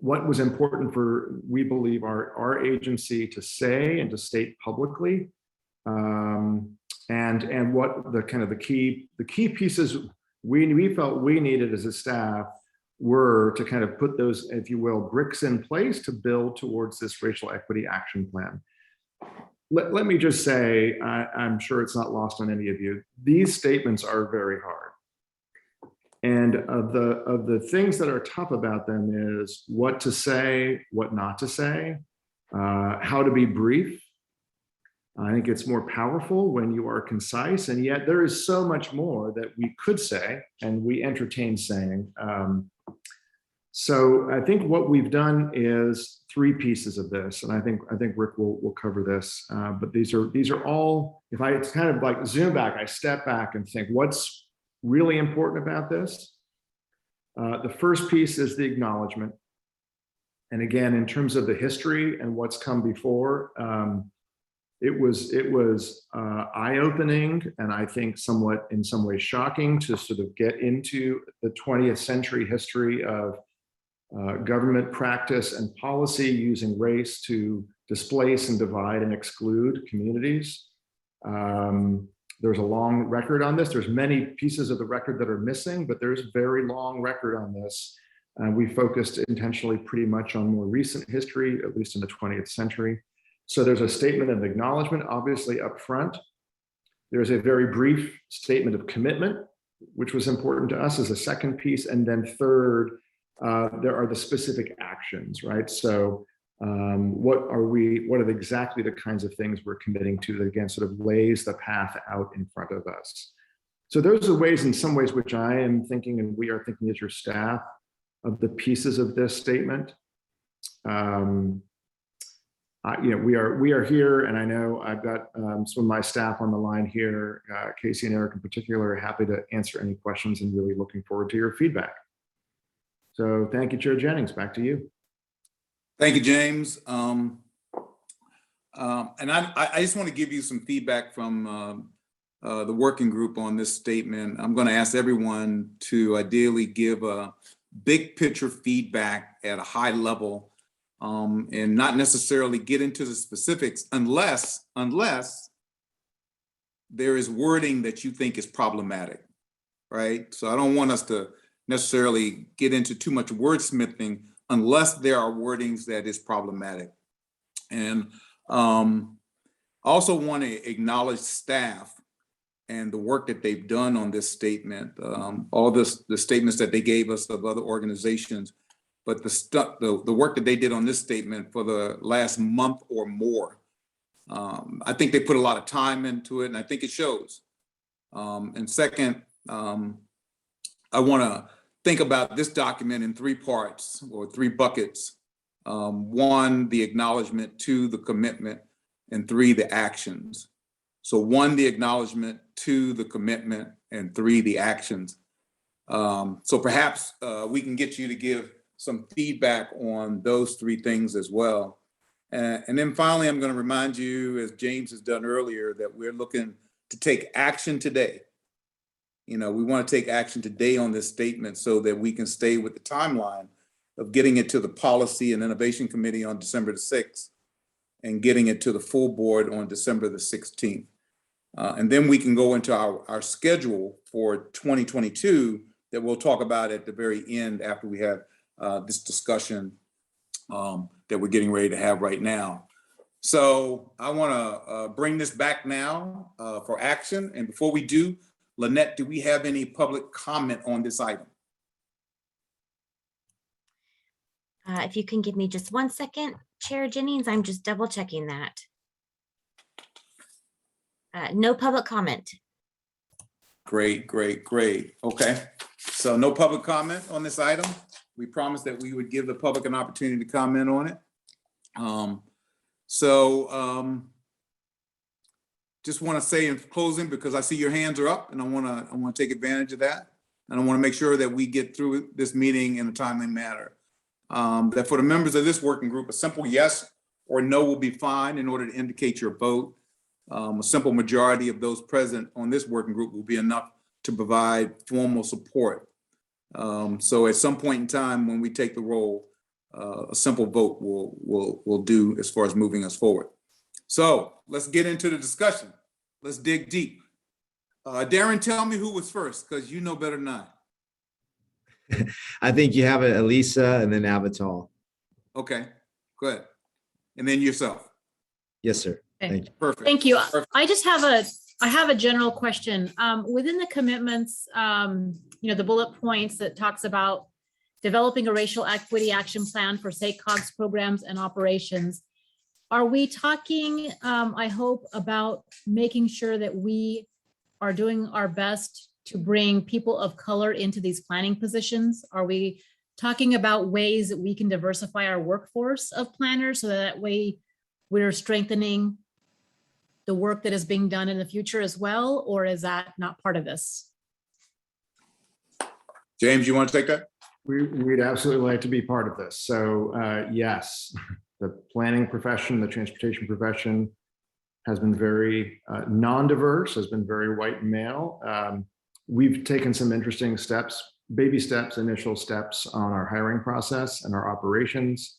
What was important for, we believe, our agency to say and to state publicly, and what the kind of the key pieces we felt we needed as a staff were to kind of put those, if you will, bricks in place to build towards this racial equity action plan. Let me just say, I'm sure it's not lost on any of you, these statements are very hard. And of the things that are tough about them is what to say, what not to say, how to be brief. I think it's more powerful when you are concise, and yet there is so much more that we could say and we entertain saying. So I think what we've done is 3 pieces of this, and I think Rick will cover this. But these are all, if I kind of like zoom back, I step back and think what's really important about this. The first piece is the acknowledgement. And again, in terms of the history and what's come before, it was eye-opening and I think somewhat in some ways shocking to sort of get into the 20th century history of government practice and policy using race to displace and divide and exclude communities. There's a long record on this. There's many pieces of the record that are missing, but there's a very long record on this. We focused intentionally pretty much on more recent history, at least in the 20th century. So there's a statement of acknowledgement, obviously up front. There's a very brief statement of commitment, which was important to us as a second piece. And then third, there are the specific actions, right? So what are exactly the kinds of things we're committing to that, again, sort of lays the path out in front of us. So those are ways, in some ways, which I am thinking, and we are thinking as your staff, of the pieces of this statement. We are here, and I know I've got some of my staff on the line here, Casey and Eric in particular, are happy to answer any questions and really looking forward to your feedback. So thank you, Chair Jennings, back to you. Thank you, James. And I just want to give you some feedback from the working group on this statement. I'm going to ask everyone to ideally give a big picture feedback at a high level, and not necessarily get into the specifics unless there is wording that you think is problematic, right? So I don't want us to necessarily get into too much wordsmithing unless there are wordings that is problematic. And also want to acknowledge staff and the work that they've done on this statement, all the statements that they gave us of other organizations, but the work that they did on this statement for the last month or more. I think they put a lot of time into it, and I think it shows. And second, I want to think about this document in three parts or three buckets. One, the acknowledgement; two, the commitment; and three, the actions. So one, the acknowledgement; two, the commitment; and three, the actions. So perhaps we can get you to give some feedback on those three things as well. And then finally, I'm going to remind you, as James has done earlier, that we're looking to take action today. We want to take action today on this statement so that we can stay with the timeline of getting it to the Policy and Innovation Committee on December the 6th and getting it to the full board on December the 16th. And then we can go into our schedule for 2022 that we'll talk about at the very end after we have this discussion that we're getting ready to have right now. So I want to bring this back now for action. And before we do, Lynette, do we have any public comment on this item? If you can give me just 1 second, Chair Jennings, I'm just double checking that. No public comment. Great. Okay, so no public comment on this item. We promised that we would give the public an opportunity to comment on it. Just want to say in closing, because I see your hands are up and I want to take advantage of that. And I want to make sure that we get through this meeting in a timely manner. That for the members of this working group, a simple yes or no will be fine in order to indicate your vote. A simple majority of those present on this working group will be enough to provide formal support. So at some point in time when we take the roll, a simple vote will do as far as moving us forward. So let's get into the discussion. Let's dig deep. Darren, tell me who was first, because you know better than I. I think you have Elisa and then Avital. Okay, good. And then yourself. Yes, sir. Okay. Thank you. Perfect. Thank you. Perfect. I have a general question. Within the commitments, the bullet points that talks about developing a racial equity action plan for SACOG's programs and operations. Are we talking, I hope, about making sure that we are doing our best to bring people of color into these planning positions? Are we talking about ways that we can diversify our workforce of planners so that way we're strengthening the work that is being done in the future as well? Or is that not part of this? James, you want to take that? We'd absolutely like to be part of this. So yes, the planning profession, the transportation profession has been very non-diverse, has been very white and male. We've taken some interesting steps, baby steps, initial steps on our hiring process and our operations.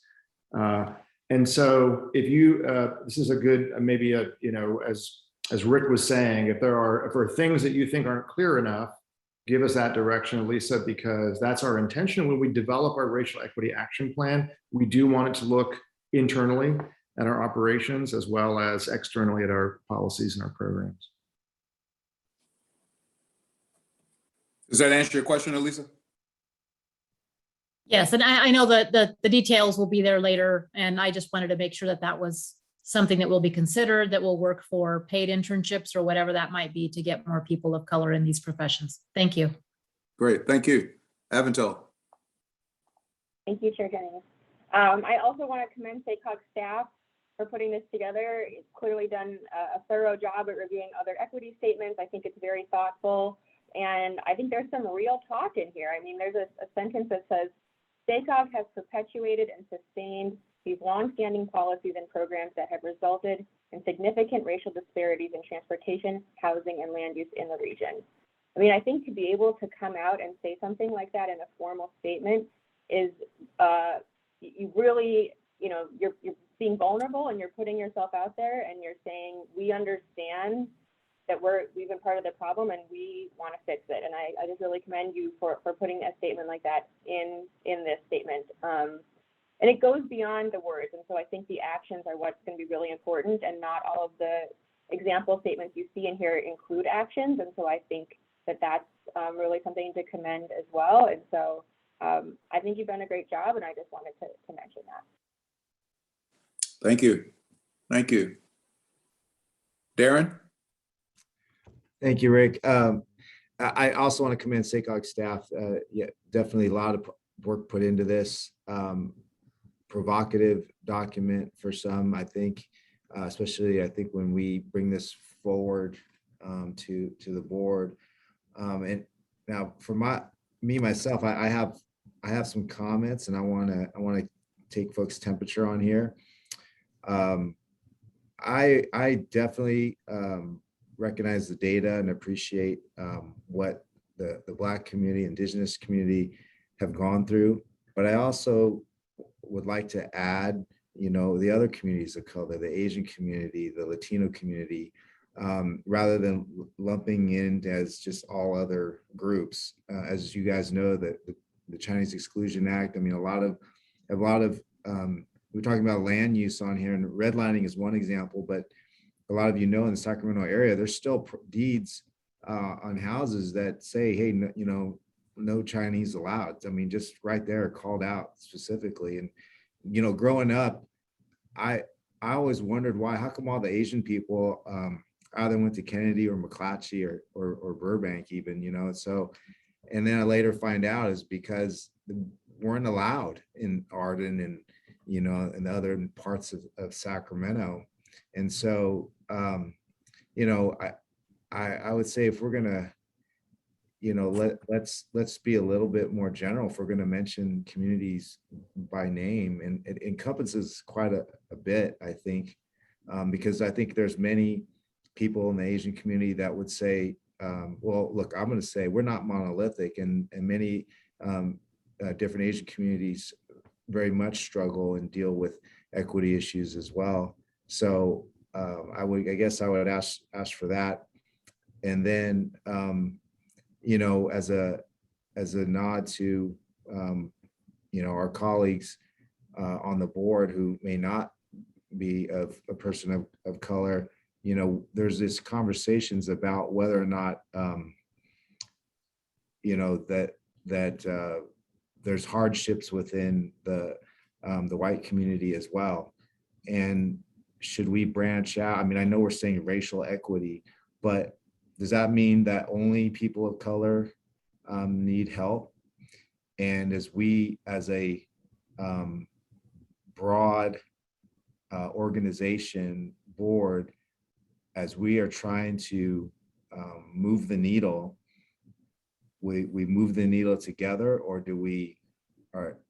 And so if you, this is a good, maybe a, you know, as Rick was saying, if there are things that you think aren't clear enough, give us that direction, Lisa, because that's our intention. When we develop our racial equity action plan, we do want it to look internally at our operations as well as externally at our policies and our programs. Does that answer your question, Elisa? Yes, and I know that the details will be there later, and I just wanted to make sure that that was something that will be considered, that will work for paid internships or whatever that might be to get more people of color in these professions. Thank you. Great, thank you. Avantel. Thank you, Chair Jennings. I also want to commend SACOG staff for putting this together. It's clearly done a thorough job at reviewing other equity statements. I think it's very thoughtful. And I think there's some real talk in here. I mean, there's a sentence that says, SACOG has perpetuated and sustained these longstanding policies and programs that have resulted in significant racial disparities in transportation, housing, and land use in the region. I mean, I think to be able to come out and say something like that in a formal statement is, you really, you know, you're being vulnerable and you're putting yourself out there and you're saying, we understand that we've been part of the problem and we want to fix it. And I just really commend you for putting a statement like that in this statement. And it goes beyond the words. And so I think the actions are what's going to be really important, and not all of the example statements you see in here include actions. And so I think that that's really something to commend as well. And so I think you've done a great job, and I just wanted to mention that. Thank you. Thank you. Darren? Thank you, Rick. I also want to commend SACOG staff. Yeah, definitely a lot of work put into this. Provocative document for some, I think, especially I think when we bring this forward to the board. And now for myself, I have some comments, and I want to take folks' temperature on here. I definitely recognize the data and appreciate what the Black community, Indigenous community have gone through. But I also would like to add, you know, the other communities of color, the Asian community, the Latino community, rather than lumping in as just all other groups. As you guys know, that the Chinese Exclusion Act, I mean, a lot of we're talking about land use on here, and redlining is one example, but a lot of you know in the Sacramento area, there's still deeds on houses that say, hey, no, you know, no Chinese allowed. I mean, just right there called out specifically. And, you know, growing up, I always wondered why, how come all the Asian people either went to Kennedy or McClatchy or Burbank even, you know? So, and then I later find out is because they weren't allowed in Arden and, you know, in the other parts of Sacramento. And so, you know, I would say if we're gonna, you know, let's be a little bit more general. If we're gonna mention communities by name, and it encompasses quite a bit, I think, because I think there's many people in the Asian community that would say, well, look, I'm gonna say we're not monolithic, and many different Asian communities very much struggle and deal with equity issues as well. So I guess I would ask for that. And then, you know, as a nod to, you know, our colleagues on the board who may not be a person of color, you know, there's this conversations about whether or not, you know, that there's hardships within the white community as well. And should we branch out? I mean, I know we're saying racial equity, but does that mean that only people of color need help? And as we, as a broad organization board, as we are trying to move the needle, we move the needle together, or do we?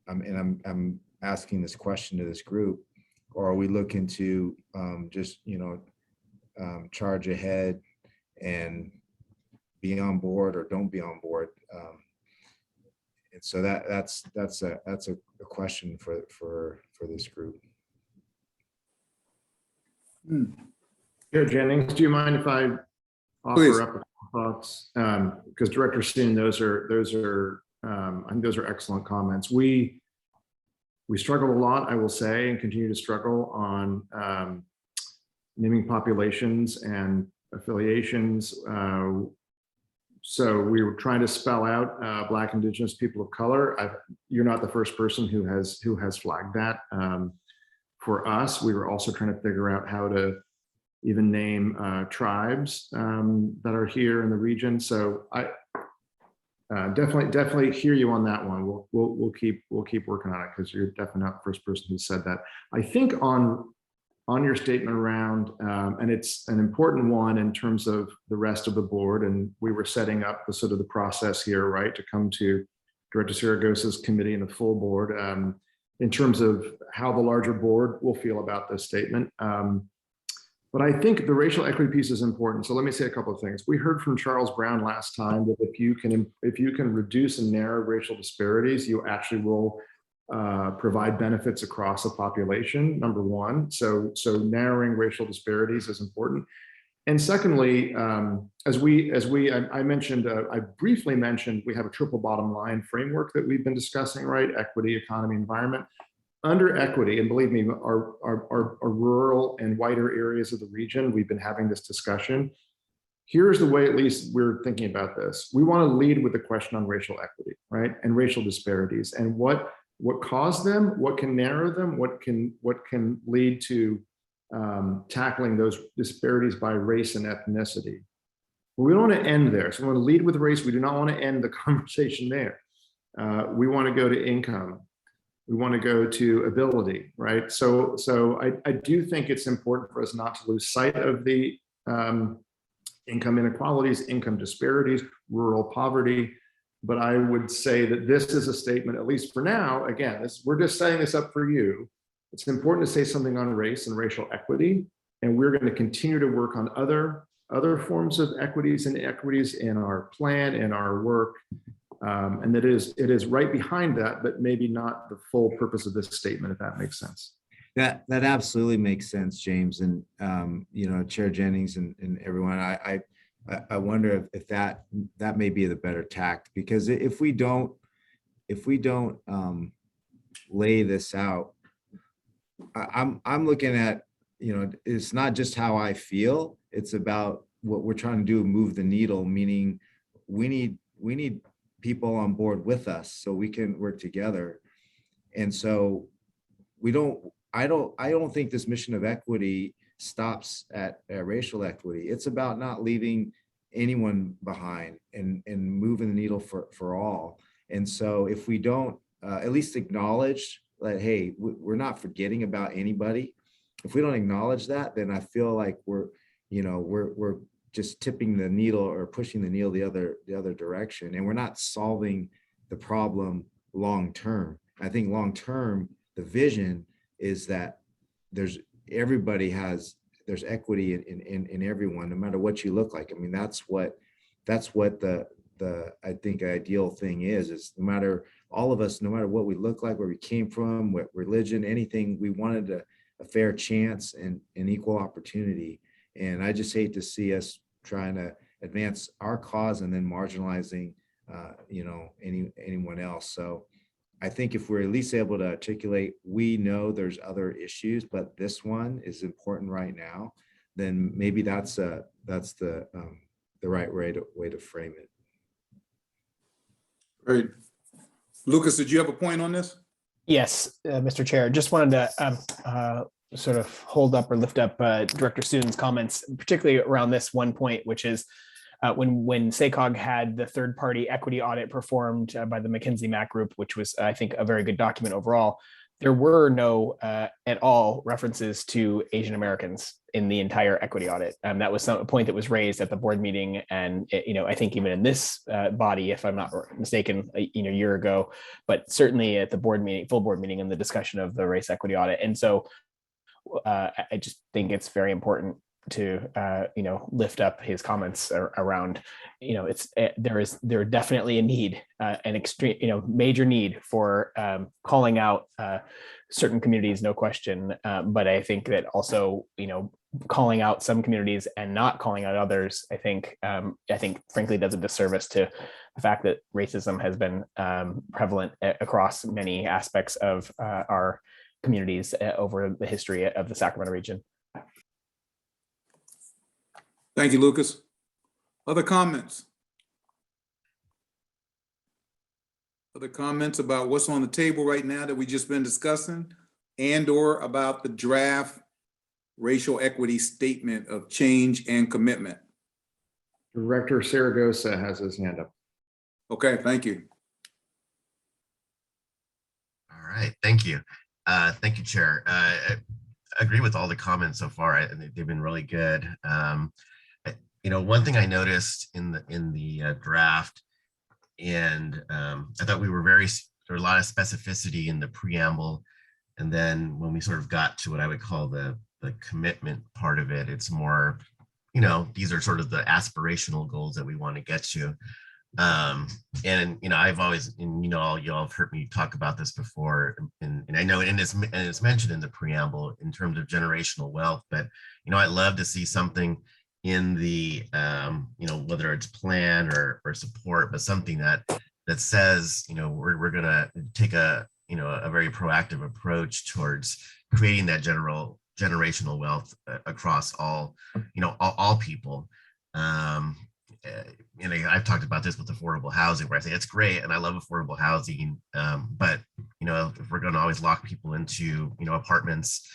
I'm asking this question to this group, or are we looking to just, you know, charge ahead and be on board or don't be on board? And so that's a question for this group. Chair Jennings, do you mind if I Please. offer up a couple thoughts? Because Director Soon, I think those are excellent comments. We struggle a lot, I will say, and continue to struggle on naming populations and affiliations. So we were trying to spell out Black, Indigenous, people of color. You're not the first person who has flagged that. For us, we were also trying to figure out how to even name tribes that are here in the region. So I definitely hear you on that one. We'll keep working on it, because you're definitely not the first person who said that. I think on your statement around, and it's an important one in terms of the rest of the board, and we were setting up the sort of the process here, right, to come to Director Saragosa's committee and the full board in terms of how the larger board will feel about this statement. But I think the racial equity piece is important. So let me say a couple of things. We heard from Charles Brown last time that if you can reduce and narrow racial disparities, you actually will provide benefits across a population, number one. So narrowing racial disparities is important. And secondly, I mentioned, I briefly mentioned, we have a triple bottom line framework that we've been discussing, right? Equity, economy, environment. Under equity, and believe me, our rural and wider areas of the region, we've been having this discussion. Here's the way, at least we're thinking about this. We want to lead with the question on racial equity, right? And racial disparities, and what caused them, what can narrow them, what can lead to tackling those disparities by race and ethnicity. But we don't want to end there. So we want to lead with race. We do not want to end the conversation there. We want to go to income. We want to go to ability, right? So I do think it's important for us not to lose sight of the income inequalities, income disparities, rural poverty. But I would say that this is a statement, at least for now, again, we're just setting this up for you. It's important to say something on race and racial equity, and we're going to continue to work on other forms of equities and inequities in our plan and our work. And that it is right behind that, but maybe not the full purpose of this statement, if that makes sense. That absolutely makes sense, James. And Chair Jennings and everyone, I wonder if that may be the better tact, because if we don't lay this out, I'm looking at, it's not just how I feel, it's about what we're trying to do, move the needle, meaning we need people on board with us so we can work together. And so I don't think this mission of equity stops at racial equity. It's about not leaving anyone behind and moving the needle for all. And so if we don't at least acknowledge that, hey, we're not forgetting about anybody. If we don't acknowledge that, then I feel like we're just tipping the needle or pushing the needle the other direction, and we're not solving the problem long term. I think long term, the vision is that there's equity in everyone, no matter what you look like. I mean, that's what the I think ideal thing is no matter all of us, no matter what we look like, where we came from, what religion, anything, we wanted a fair chance and an equal opportunity. And I just hate to see us trying to advance our cause and then marginalizing, anyone else. So I think if we're at least able to articulate, we know there's other issues, but this one is important right now, then maybe that's the right way to frame it. Great. Lucas, did you have a point on this? Yes, Mr. Chair, just wanted to sort of hold up or lift up Director Soon's comments, particularly around this one point, which is when SACOG had the third-party equity audit performed by the McKinsey Mac Group, which was, I think, a very good document overall, there were no at all references to Asian Americans in the entire equity audit. That was a point that was raised at the board meeting, and I think even in this body, if I'm not mistaken, a year ago, but certainly at the board meeting, full board meeting, in the discussion of the race equity audit. And so I just think it's very important to lift up his comments around there definitely a need, an extreme major need for calling out certain communities, no question, but I think that also calling out some communities and not calling out others, I think frankly does a disservice to the fact that racism has been prevalent across many aspects of our communities over the history of the Sacramento region. Thank you, Lucas. Other comments? Other comments about what's on the table right now that we've just been discussing, and or about the draft racial equity statement of change and commitment? Director Saragosa has his hand up. Okay, thank you. All right, thank you. Thank you, Chair. I agree with all the comments so far. I think they've been really good. One thing I noticed in the draft, and I thought there was a lot of specificity in the preamble, and then when we sort of got to what I would call the commitment part of it, it's more, these are sort of the aspirational goals that we want to get to. I've always, y'all have heard me talk about this before, and I know it's mentioned in the preamble in terms of generational wealth, but I'd love to see something in the whether it's plan or support, but something that says we're gonna take a very proactive approach towards creating that generational wealth across all people. I've talked about this with affordable housing, where I say it's great and I love affordable housing, but if we're going to always lock people into apartments,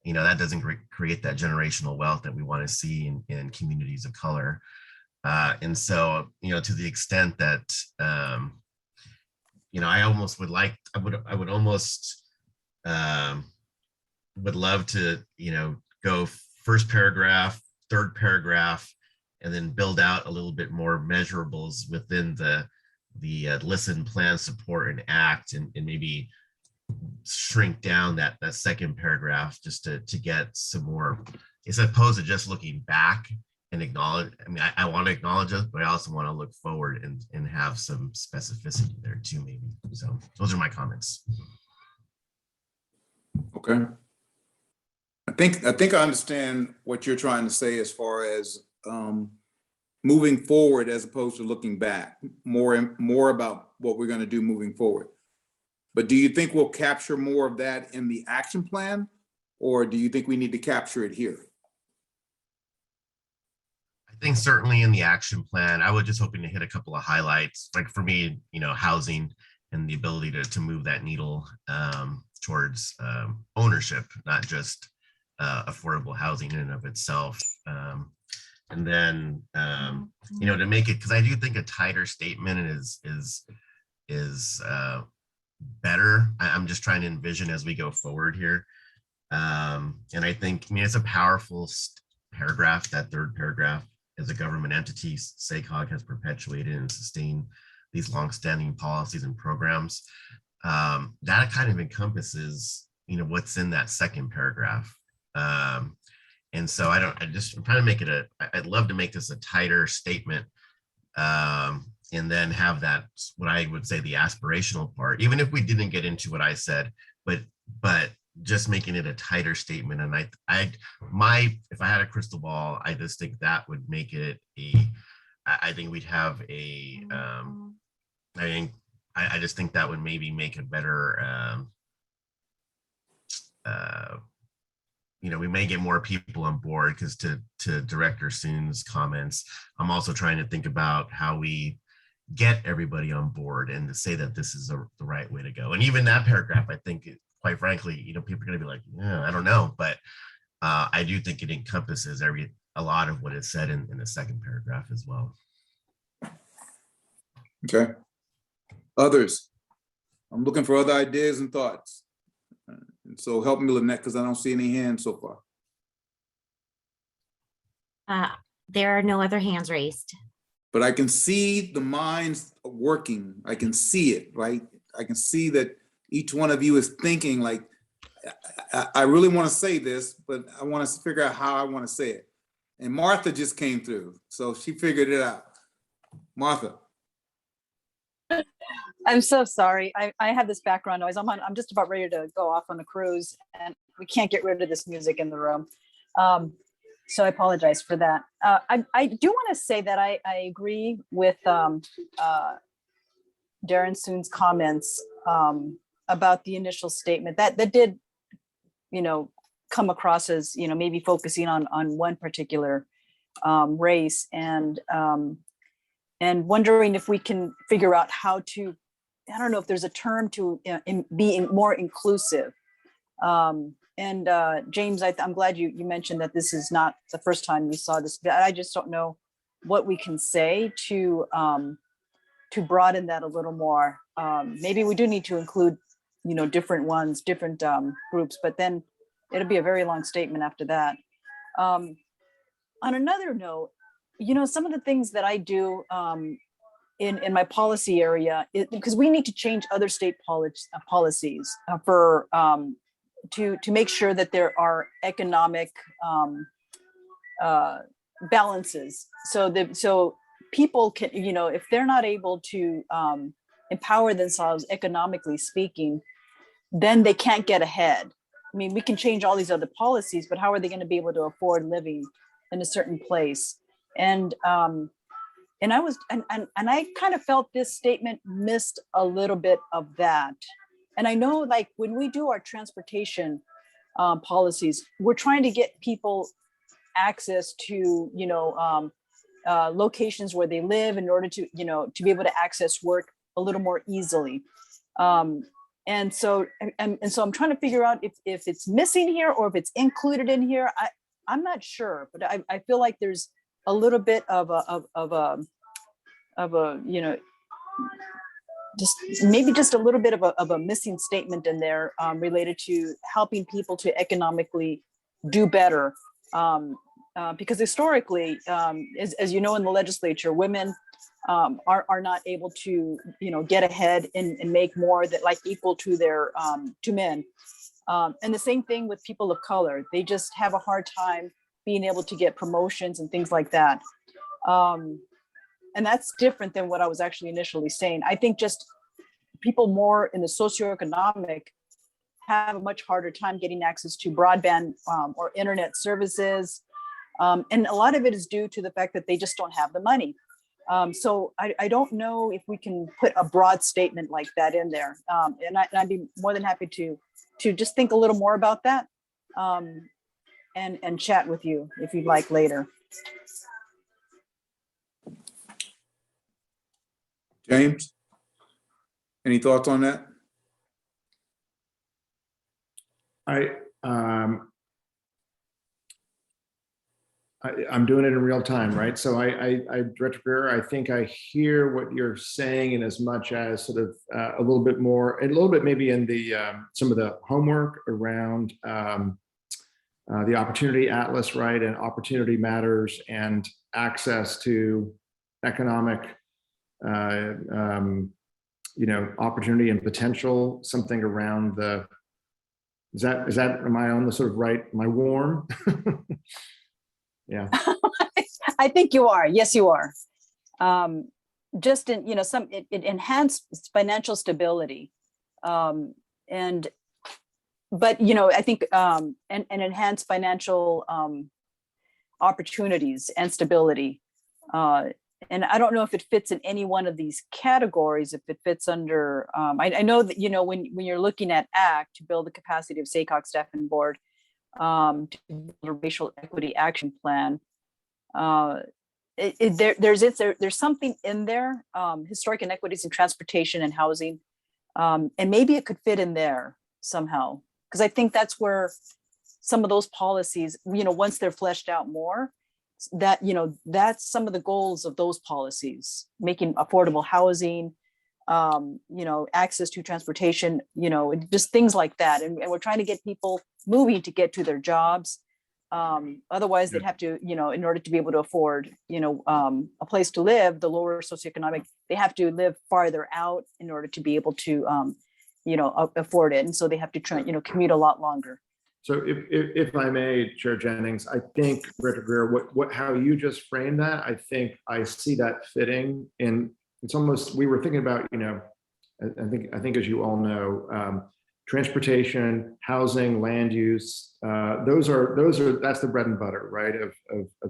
that doesn't create that generational wealth that we want to see in communities of color. And so to the extent that I almost would like, I would almost would love to go first paragraph, third paragraph, and then build out a little bit more measurables within the listen, plan, support, and act, and maybe shrink down that second paragraph just to get some more, as opposed to just looking back and acknowledge. I mean, I want to acknowledge it, but I also want to look forward and have some specificity there too, maybe. So those are my comments. Okay. I think I understand what you're trying to say as far as moving forward as opposed to looking back, more about what we're going to do moving forward. But do you think we'll capture more of that in the action plan, or do you think we need to capture it here? I think certainly in the action plan, I was just hoping to hit a couple of highlights. Like for me, housing and the ability to move that needle towards ownership, not just affordable housing in and of itself. And then, to make it, because I do think a tighter statement is better. I'm just trying to envision as we go forward here. And I think, it's a powerful paragraph, that third paragraph. As a government entity, SACOG has perpetuated and sustained these longstanding policies and programs. That kind of encompasses, what's in that second paragraph. And so I'm trying to make it I'd love to make this a tighter statement, and then have that, what I would say, the aspirational part, even if we didn't get into what I said, but just making it a tighter statement. And if I had a crystal ball, I just think that would make it I think we'd have I just think that would maybe make it better. We may get more people on board, because to Director Soon's comments, I'm also trying to think about how we get everybody on board and to say that this is the right way to go. And even that paragraph, I think, quite frankly, people are going to be like, yeah, I don't know, but I do think it encompasses a lot of what is said in the second paragraph as well. Okay. Others? I'm looking for other ideas and thoughts. And so help me, Lynette, because I don't see any hands so far. There are no other hands raised. But I can see the minds working. I can see it, right? I can see that each one of you is thinking like, I really want to say this, but I want to figure out how I want to say it. And Martha just came through, so she figured it out. Martha. I'm so sorry. I have this background noise. I'm just about ready to go off on a cruise, and we can't get rid of this music in the room. So I apologize for that. I do want to say that I agree with Darren Soon's comments about the initial statement that did, come across as, maybe focusing on one particular race and wondering if we can figure out how to, I don't know if there's a term to be more inclusive. James, I'm glad you mentioned that this is not the first time you saw this. I just don't know what we can say to broaden that a little more. Maybe we do need to include, different ones, different groups, but then it'll be a very long statement after that. On another note, some of the things that I do in my policy area, because we need to change other state policies for to make sure that there are economic balances, so people can, if they're not able to empower themselves economically speaking, then they can't get ahead. I mean, we can change all these other policies, but how are they going to be able to afford living in a certain place? And I kind of felt this statement missed a little bit of that. And I know, like, when we do our transportation policies, we're trying to get people access to, locations where they live in order to, to be able to access work a little more easily. And so I'm trying to figure out if it's missing here or if it's included in here. I'm not sure, but I feel like there's a little bit of a just a little bit of a missing statement in there related to helping people to economically do better. Because historically, as you know, in the legislature, women are not able to, get ahead and make more that like equal to their to men. And the same thing with people of color. They just have a hard time being able to get promotions and things like that. And that's different than what I was actually initially saying. I think just people more in the socioeconomic have a much harder time getting access to broadband or internet services. And a lot of it is due to the fact that they just don't have the money. So I don't know if we can put a broad statement like that in there. And I'd be more than happy to just think a little more about that and chat with you if you'd like later. James, any thoughts on that? I'm doing it in real time, right? So Director Greer, I think I hear what you're saying in as much as sort of a little bit more, a little bit maybe in the some of the homework around the Opportunity Atlas, right? And Opportunity Matters and access to economic opportunity and potential, something around the, is that, am I on the sort of right, am I warm? Yeah. I think you are. Yes, you are. Just in, it enhanced financial stability. But, I think, and enhance financial opportunities and stability. And I don't know if it fits in any one of these categories, if it fits under, I know that, when you're looking at ACT to build the capacity of SACOG staff and board, to build a racial equity action plan, there's something in there, historic inequities in transportation and housing, and maybe it could fit in there somehow, because I think that's where some of those policies, once they're fleshed out more, that that's some of the goals of those policies, making affordable housing, access to transportation, just things like that, and we're trying to get people moving to get to their jobs. Otherwise they'd have to, in order to be able to afford, a place to live, the lower socioeconomic, they have to live farther out in order to be able to, afford it. And so they have to try, commute a lot longer. So if I may, Chair Jennings, I think, Director Greer, how you just framed that, I think I see that fitting in. It's almost, we were thinking about, I think as you all know, transportation, housing, land use. That's the bread and butter, right, of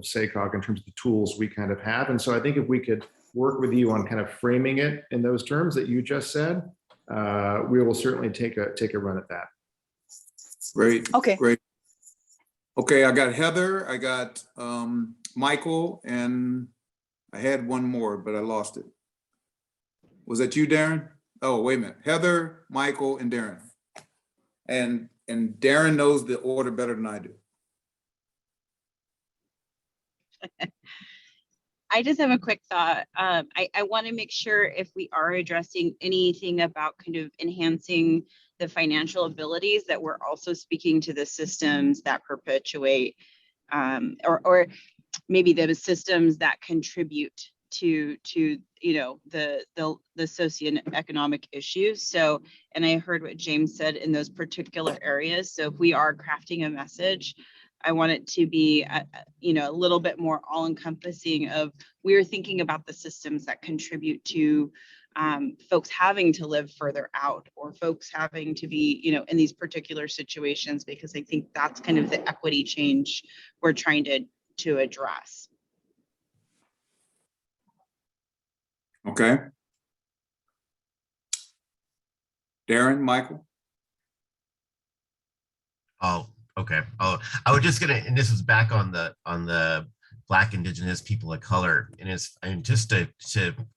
SACOG in terms of the tools we kind of have. And so I think if we could work with you on kind of framing it in those terms that you just said, we will certainly take a run at that. Great. Okay. Great. Okay, I got Heather, I got Michael, and I had one more, but I lost it. Was that you, Darren? Oh, wait a minute. Heather, Michael, and Darren. And Darren knows the order better than I do. I just have a quick thought. I want to make sure if we are addressing anything about kind of enhancing the financial abilities, that we're also speaking to the systems that perpetuate or maybe the systems that contribute to the socioeconomic issues. So, and I heard what James said in those particular areas. So if we are crafting a message, I want it to be a little bit more all-encompassing of we're thinking about the systems that contribute to folks having to live further out, or folks having to be in these particular situations, because I think that's kind of the equity change we're trying to address. Okay. Darren, Michael? Oh, okay. Oh, I was just gonna, and this is back on the Black, Indigenous, people of color, and just to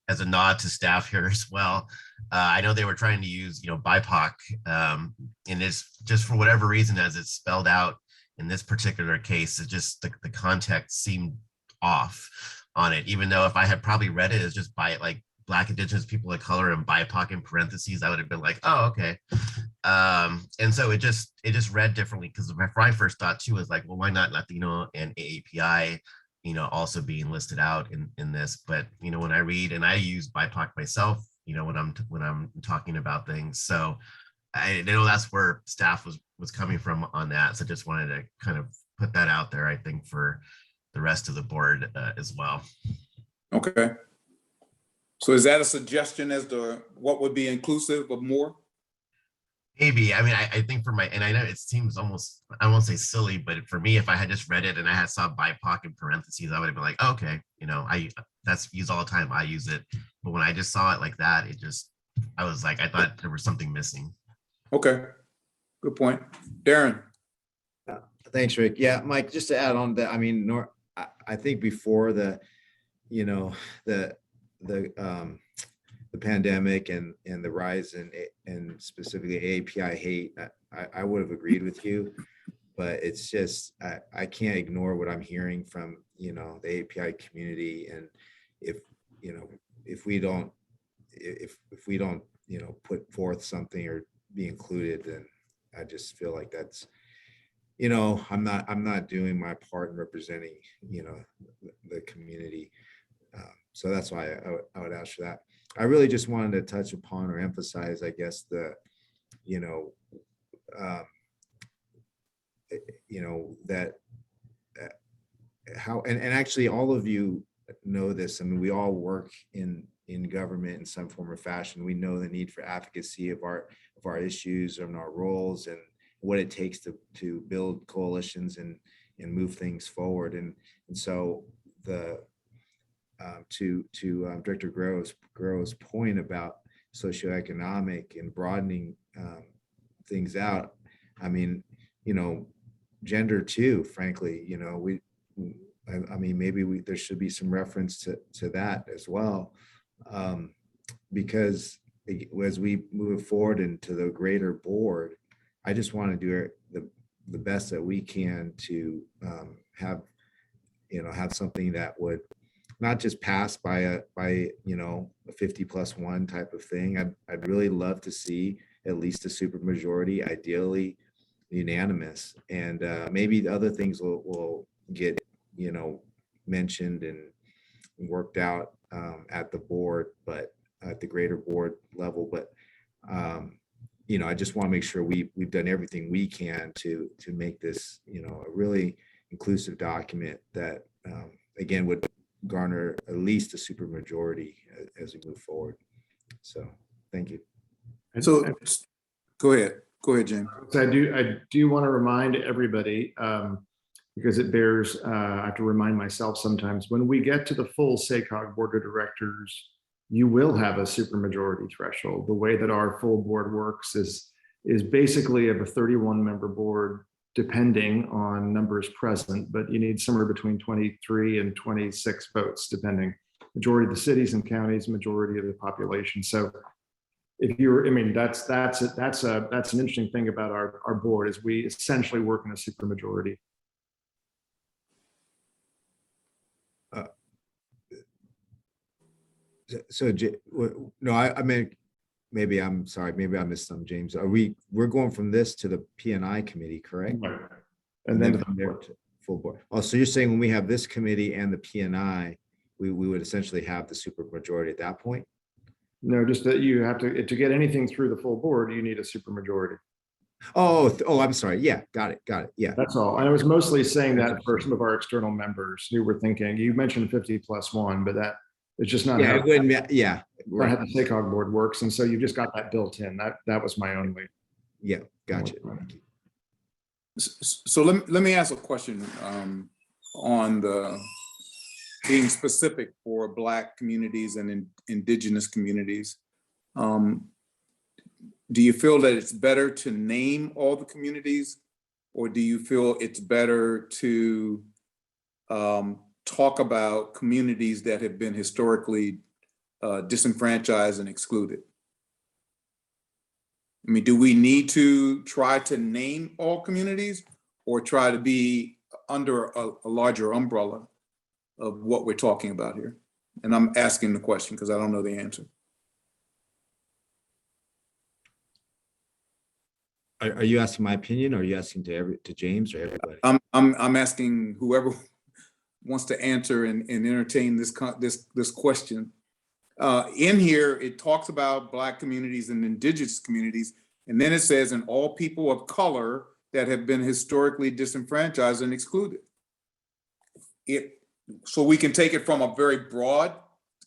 as a nod to staff here as well. I know they were trying to use BIPOC, and it's just for whatever reason, as it's spelled out in this particular case, it just the context seemed off on it, even though if I had probably read it as just like Black, Indigenous, people of color and BIPOC in parentheses, I would have been like, oh, okay. And so it just read differently, because my first thought too was like, well, why not Latino and AAPI, also being listed out in this? But when I read, and I use BIPOC myself, when I'm talking about things, so I know that's where staff was coming from on that. So just wanted to kind of put that out there, I think, for the rest of the board as well. Okay. So is that a suggestion as to what would be inclusive of more? Maybe. I mean, I think for and I know it seems almost, I won't say silly, but for me, if I had just read it and I had saw BIPOC in parentheses, I would have been like, oh, okay, that's used all the time. I use it. But when I just saw it like that, I was like, I thought there was something missing. Okay. Good point. Darren. Thanks, Rick. Yeah, Mike, just to add on that, I mean, I think before the pandemic and the rise in specifically API hate, I would have agreed with you, but it's just I can't ignore what I'm hearing from the API community, and if we don't put forth something or be included, then I just feel like that's I'm not doing my part in representing the community. So that's why I would ask for that. I really just wanted to touch upon or emphasize, I guess, that how, and actually all of you know this. I mean, we all work in government in some form or fashion. We know the need for advocacy of our issues and our roles, and what it takes to build coalitions and move things forward. And so to Director Grove's point about socioeconomic and broadening things out, I mean, gender too, frankly, I mean, maybe there should be some reference to that as well, because as we move forward into the greater board, I just want to do the best that we can to have something that would not just pass by a 50+1 type of thing. I'd really love to see at least a supermajority, ideally unanimous, and maybe the other things will get mentioned and worked out at the board, but at the greater board level. But I just want to make sure we've done everything we can to make this a really inclusive document that again would garner at least a supermajority as we move forward. So thank you. So go ahead. Go ahead, James. So I do want to remind everybody, because it bears, I have to remind myself sometimes, when we get to the full SACOG Board of Directors, you will have a supermajority threshold. The way that our full board works is basically of a 31-member board, depending on numbers present, but you need somewhere between 23 and 26 votes, depending. Majority of the cities and counties, majority of the population. So if you're, I mean, that's an interesting thing about our board is we essentially work in a supermajority. No, I mean, maybe I'm sorry, maybe I missed some, James. We're going from this to the P&I committee, correct? Right. And then from there to full board. Oh, so you're saying when we have this committee and the P&I, we would essentially have the supermajority at that point? No, just that you have to get anything through the full board, you need a supermajority. Oh, I'm sorry. Yeah, got it. Yeah. That's all. And I was mostly saying that for some of our external members who were thinking, you mentioned 50+1, but that it's just not how, not how the SACOG board works. And so you just got that built in. That was my only. Yeah, gotcha. So let me ask a question on the being specific for Black communities and indigenous communities. Do you feel that it's better to name all the communities, or do you feel it's better to talk about communities that have been historically disenfranchised and excluded? I mean, do we need to try to name all communities or try to be under a larger umbrella of what we're talking about here? And I'm asking the question because I don't know the answer. Are you asking my opinion, or are you asking to James or everybody? I'm asking whoever wants to answer and entertain this question. In here, it talks about Black communities and indigenous communities, and then it says, and all people of color that have been historically disenfranchised and excluded. So we can take it from a very broad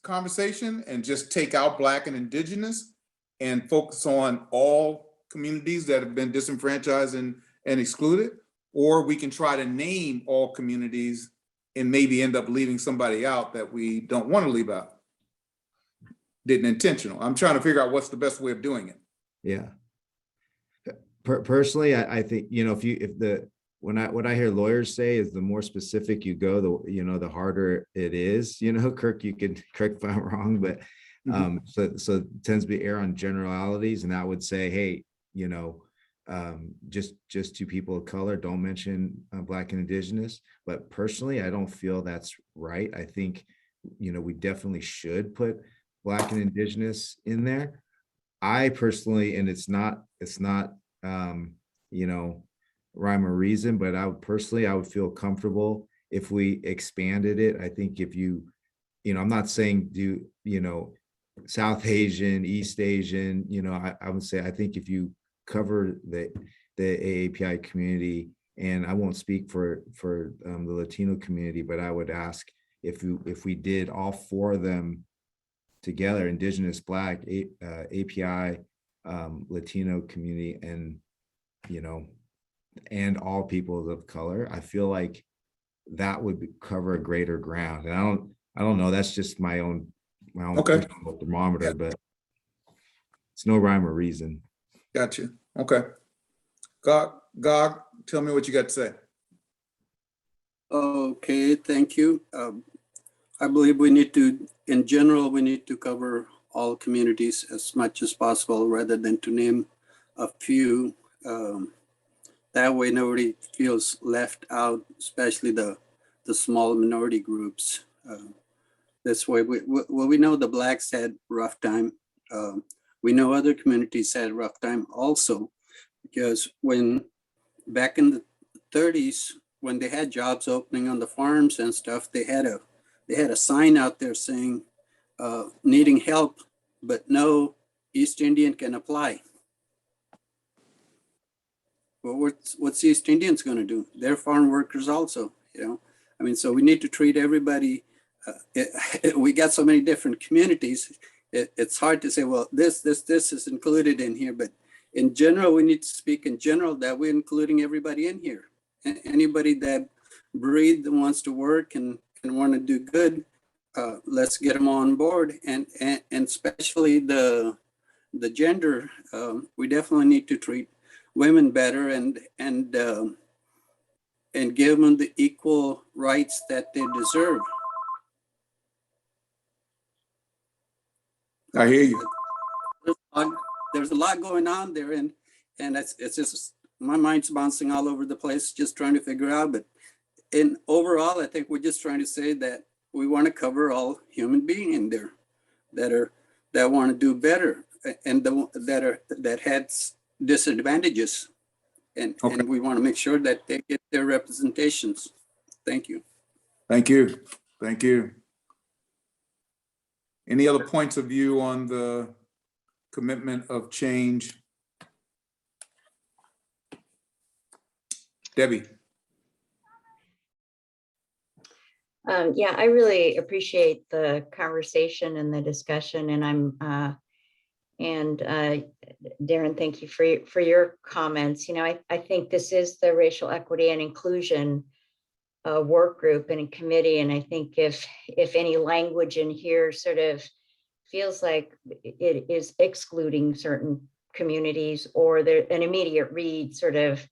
conversation and just take out Black and indigenous and focus on all communities that have been disenfranchised and excluded, or we can try to name all communities and maybe end up leaving somebody out that we don't want to leave out. Didn't intentional. I'm trying to figure out what's the best way of doing it. Yeah. Personally, I think, what I hear lawyers say is the more specific you go, the harder it is. Kirk, you can correct if I'm wrong, but so it tends to be err on generalities, and I would say, hey, just to people of color, don't mention Black and indigenous. But personally, I don't feel that's right. I think we definitely should put Black and indigenous in there. I personally, and it's not rhyme or reason, but I would feel comfortable if we expanded it. I think if I'm not saying do South Asian, East Asian, I would say, I think if you cover the AAPI community, and I won't speak for the Latino community, but I would ask if we did all four of them together, indigenous, Black, API, Latino community, and and all people of color, I feel like that would cover a greater ground. And I don't know, that's just my own Okay. thermometer, but it's no rhyme or reason. Gotcha. Okay. Gog, tell me what you got to say. Okay, thank you. I believe in general, we need to cover all communities as much as possible rather than to name a few. That way nobody feels left out, especially the small minority groups. This way, we know the Blacks had rough time. We know other communities had rough time also, because back in the 30s, when they had jobs opening on the farms and stuff, they had a sign out there saying, needing help, but no East Indian can apply. Well, what's East Indians going to do? They're farm workers also, I mean, so we need to treat everybody. We got so many different communities. It's hard to say, well, this is included in here, but in general, we need to speak in general that we're including everybody in here. Anybody that breathes and wants to work and want to do good, let's get them on board. And especially the gender, we definitely need to treat women better and give them the equal rights that they deserve. I hear you. There's a lot going on there, and it's just my mind's bouncing all over the place, just trying to figure out. But in overall, I think we're just trying to say that we want to cover all human beings in there that want to do better, and that had disadvantages, and we want to make sure that they get their representations. Thank you. Thank you. Thank you. Any other points of view on the commitment of change? Debbie. Yeah, I really appreciate the conversation and the discussion, and Darren, thank you for your comments. You know, I think this is the racial equity and inclusion work group and a committee, and I think if any language in here sort of feels like it is excluding certain communities, or an immediate read sort of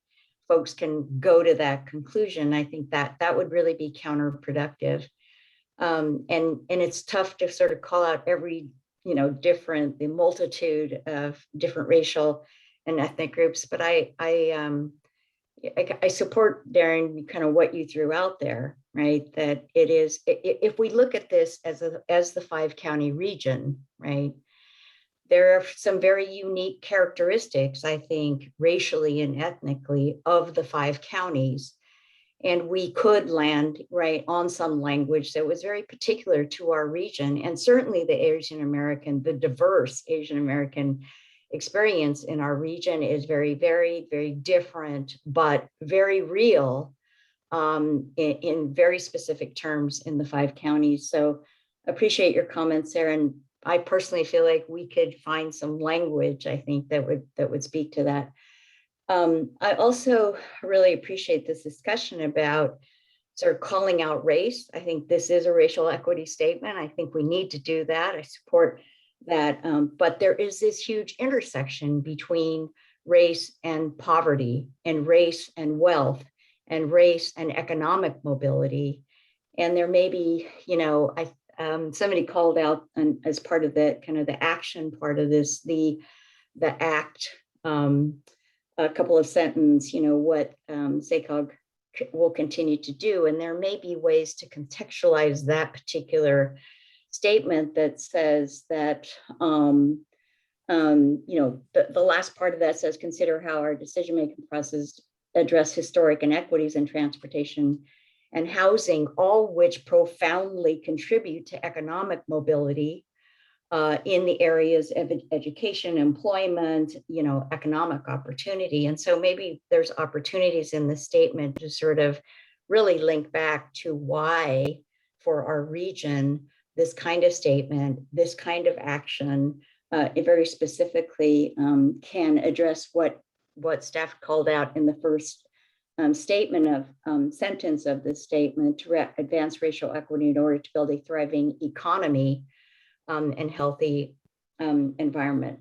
folks can go to that conclusion, I think that would really be counterproductive. And it's tough to sort of call out every, the multitude of different racial and ethnic groups, but I support, Darren, kind of what you threw out there, right? That it is, if we look at this as the 5-county region, right? There are some very unique characteristics, I think, racially and ethnically of the 5 counties. And we could land right on some language that was very particular to our region. And certainly the diverse Asian American experience in our region is very, very, very different, but very real in very specific terms in the 5 counties. So appreciate your comments there. And I personally feel like we could find some language, I think, that would speak to that. I also really appreciate this discussion about sort of calling out race. I think this is a racial equity statement. I think we need to do that. I support that. But there is this huge intersection between race and poverty, and race and wealth, and race and economic mobility. And there may be, somebody called out as part of the kind of the action part of this, the act, a couple of sentences, what SACOG will continue to do. And there may be ways to contextualize that particular statement that says that, the last part of that says, consider how our decision-making process address historic inequities in transportation and housing, all which profoundly contribute to economic mobility in the areas of education, employment, economic opportunity. And so maybe there's opportunities in the statement to sort of really link back to why, for our region, this kind of statement, this kind of action, it very specifically can address what staff called out in the first statement of sentence of this statement, to advance racial equity in order to build a thriving economy and healthy environment.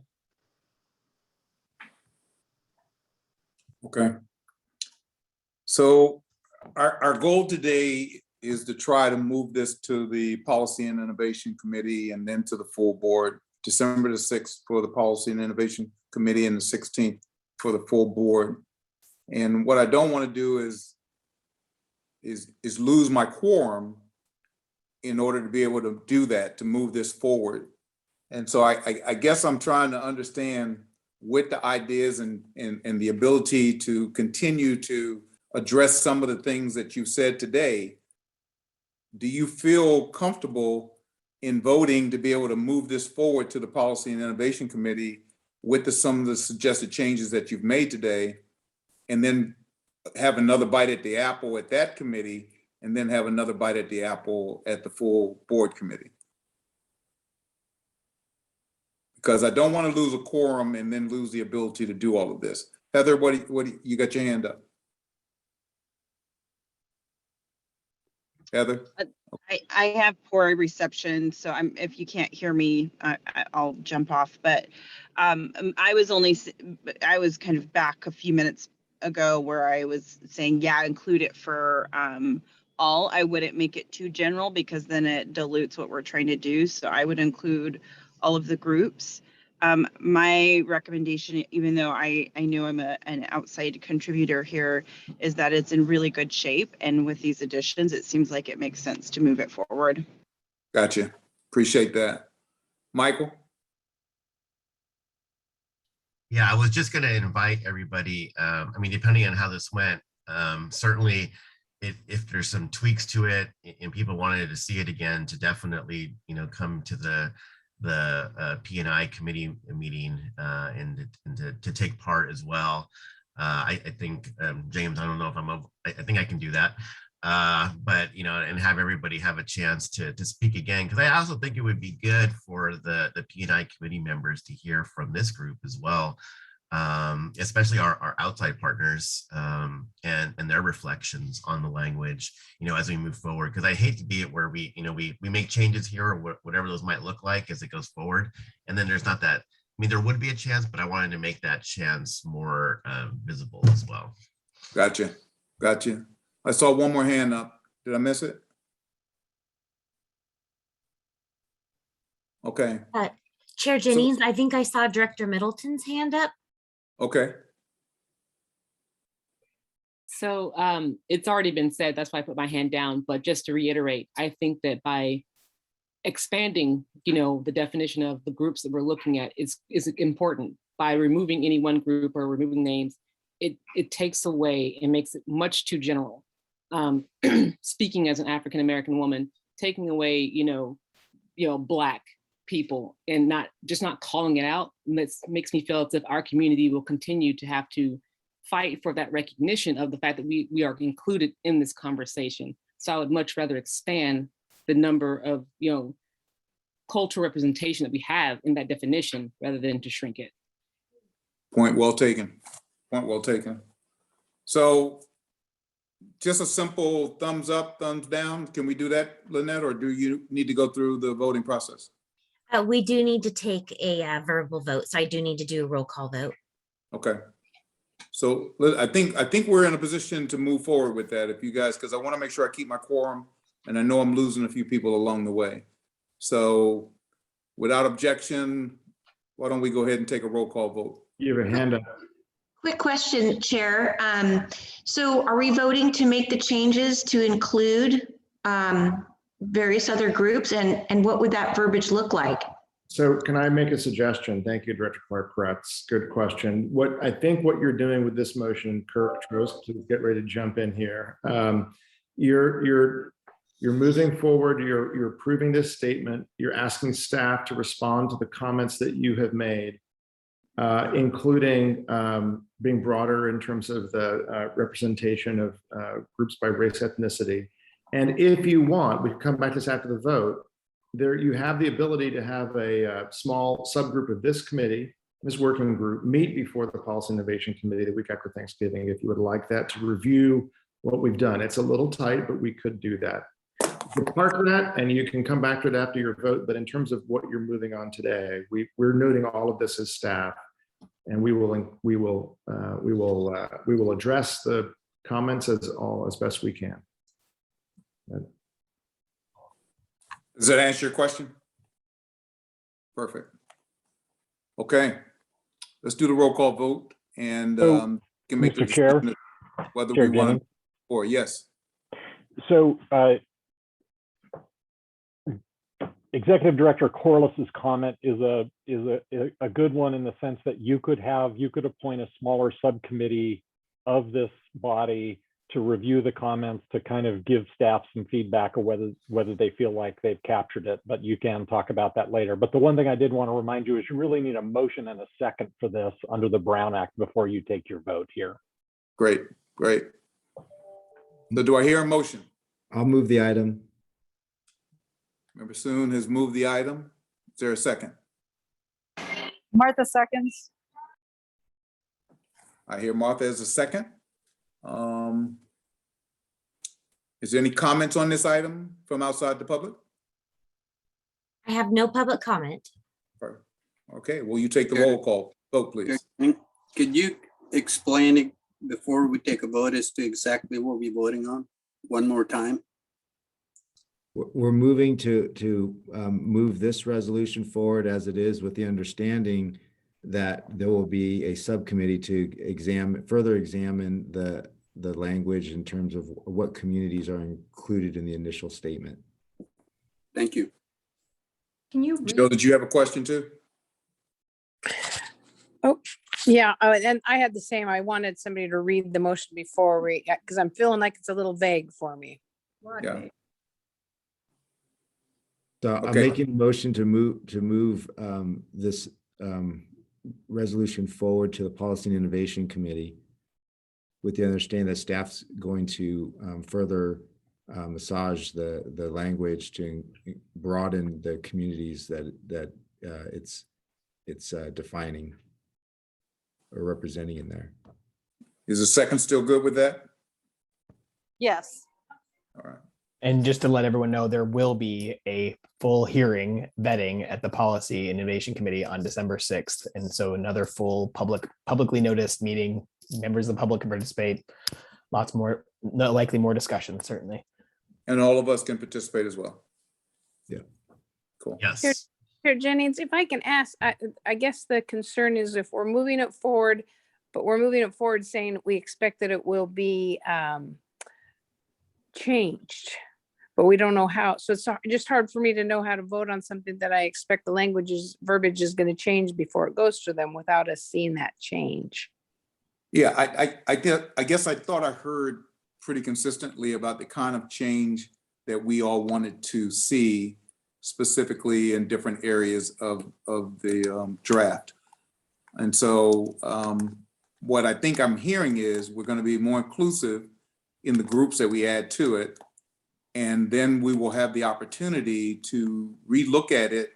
Okay. So our goal today is to try to move this to the Policy and Innovation Committee and then to the full board, December the 6th for the Policy and Innovation Committee and the 16th for the full board. And what I don't want to do is lose my quorum in order to be able to do that, to move this forward. And so I guess I'm trying to understand, with the ideas and the ability to continue to address some of the things that you've said today, do you feel comfortable in voting to be able to move this forward to the Policy and Innovation Committee with some of the suggested changes that you've made today, and then have another bite at the apple at that committee, and then have another bite at the apple at the full board committee? because I don't want to lose a quorum and then lose the ability to do all of this. Heather, you got your hand up? Heather? I have poor reception, so if you can't hear me, I'll jump off. But I was kind of back a few minutes ago where I was saying, yeah, include it for all. I wouldn't make it too general because then it dilutes what we're trying to do. So I would include all of the groups. My recommendation, even though I know I'm an outside contributor here, is that it's in really good shape. And with these additions, it seems like it makes sense to move it forward. Gotcha. Appreciate that. Michael? Yeah, I was just going to invite everybody. I mean, depending on how this went, certainly if there's some tweaks to it and people wanted to see it again, to definitely, come to the P&I committee meeting and to take part as well. I think, James, I don't know if I think I can do that. But, and have everybody have a chance to speak again, because I also think it would be good for the P&I committee members to hear from this group as well, especially our outside partners and their reflections on the language, as we move forward. Because I hate to be it where we make changes here or whatever those might look like as it goes forward, and then there's not that. I mean, there would be a chance, but I wanted to make that chance more visible as well. Gotcha. I saw one more hand up. Did I miss it? Okay. Chair Jennings, I think I saw Director Middleton's hand up. Okay. So it's already been said, that's why I put my hand down. But just to reiterate, I think that by expanding, the definition of the groups that we're looking at is important. By removing any one group or removing names, it takes away and makes it much too general. Speaking as an African-American woman, taking away, Black people and not calling it out makes me feel as if our community will continue to have to fight for that recognition of the fact that we are included in this conversation. So I would much rather expand the number of, cultural representation that we have in that definition rather than to shrink it. Point well taken. So just a simple thumbs up, thumbs down. Can we do that, Lynette, or do you need to go through the voting process? We do need to take a verbal vote, so I do need to do a roll call vote. Okay. So I think we're in a position to move forward with that, if you guys, because I want to make sure I keep my quorum, and I know I'm losing a few people along the way. So without objection, why don't we go ahead and take a roll call vote? You have a hand up. Quick question, Chair. So are we voting to make the changes to include various other groups, and what would that verbiage look like? So can I make a suggestion? Thank you, Director Clark-Kretz. Good question. I think what you're doing with this motion, Kirk Trost, please get ready to jump in here. You're moving forward. You're approving this statement. You're asking staff to respond to the comments that you have made, including being broader in terms of the representation of groups by race, ethnicity. And if you want, we can come back to this after the vote. There, you have the ability to have a small subgroup of this committee, this working group, meet before the Policy Innovation Committee the week after Thanksgiving, if you would like that, to review what we've done. It's a little tight, but we could do that. You can park that, and you can come back to it after your vote. But in terms of what you're moving on today, we're noting all of this as staff, and we will address the comments as best we can. Does that answer your question? Perfect. Okay, let's do the roll call vote, and can make the Mr. Chair, decision whether Chair we want Jennings. to, or yes. So Executive Director Corliss's comment is a good one, in the sense that you could appoint a smaller subcommittee of this body to review the comments, to kind of give staff some feedback of whether they feel like they've captured it, but you can talk about that later. But the one thing I did want to remind you is you really need a motion and a second for this under the Brown Act before you take your vote here. Great. So do I hear a motion? I'll move the item. Member Soon has moved the item. Is there a second? Martha seconds. I hear Martha as a second. Is there any comments on this item from outside the public? I have no public comment. Okay, will you take the roll call vote, please? Could you explain it before we take a vote as to exactly what we're voting on one more time? We're moving to move this resolution forward as it is, with the understanding that there will be a subcommittee to further examine the language in terms of what communities are included in the initial statement. Thank you. Can you Jill, did you have a question too? Oh, yeah, and I had the same. I wanted somebody to read the motion before because I'm feeling like it's a little vague for me. Yeah. So I'm Okay. making a motion to move this resolution forward to the Policy and Innovation Committee, with the understanding that staff's going to further massage the language to broaden the communities that it's defining or representing in there. Is the second still good with that? Yes. All right. And just to let everyone know, there will be a full hearing vetting at the Policy and Innovation Committee on December 6th. And so another full publicly noticed meeting, members of the public can participate, lots more, likely more discussion, certainly. And all of us can participate as well. Yeah. Cool. Yes. Chair Jennings, if I can ask, I guess the concern is if we're moving it forward, but we're moving it forward saying we expect that it will be changed, but we don't know how. So it's just hard for me to know how to vote on something that I expect the verbiage is going to change before it goes to them without us seeing that change. Yeah, I guess I thought I heard pretty consistently about the kind of change that we all wanted to see, specifically in different areas of the draft. And so what I think I'm hearing is we're going to be more inclusive in the groups that we add to it. And then we will have the opportunity to relook at it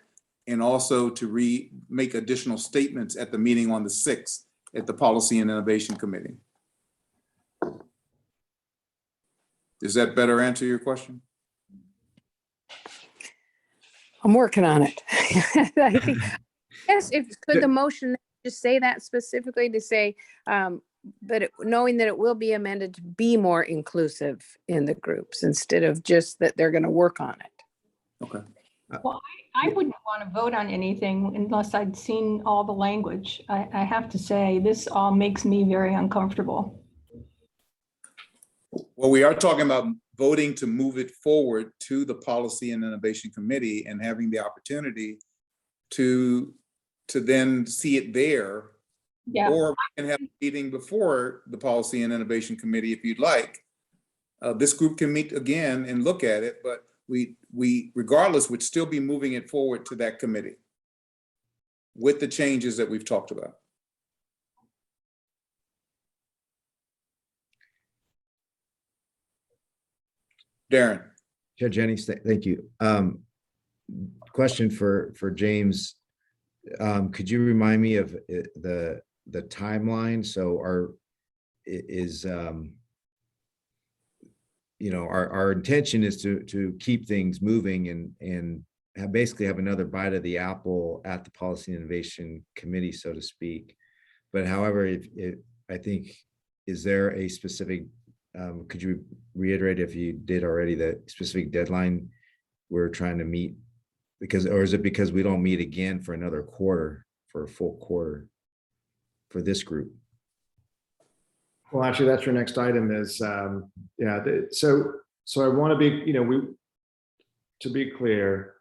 and also to make additional statements at the meeting on the 6th at the Policy and Innovation Committee. Does that better answer your question? I'm working on it. I think, yes, could the motion just say that specifically, to say, knowing that it will be amended to be more inclusive in the groups instead of just that they're going to work on it. Okay. Well, I wouldn't want to vote on anything unless I'd seen all the language. I have to say, this all makes me very uncomfortable. Well, we are talking about voting to move it forward to the Policy and Innovation Committee and having the opportunity to then see it there. Yeah. Or we can have a meeting before the Policy and Innovation Committee if you'd like. This group can meet again and look at it, but we regardless would still be moving it forward to that committee with the changes that we've talked about. Darren. Chair Jennings, thank you. Question for James. Could you remind me of the timeline? So our intention is to keep things moving and basically have another bite of the apple at the Policy and Innovation Committee, so to speak. But however, I think, is there a specific, could you reiterate, if you did already, the specific deadline we're trying to meet? Or is it because we don't meet again for another quarter, for a full quarter for this group? Well, actually, that's your next item is, so I want to be, to be clear,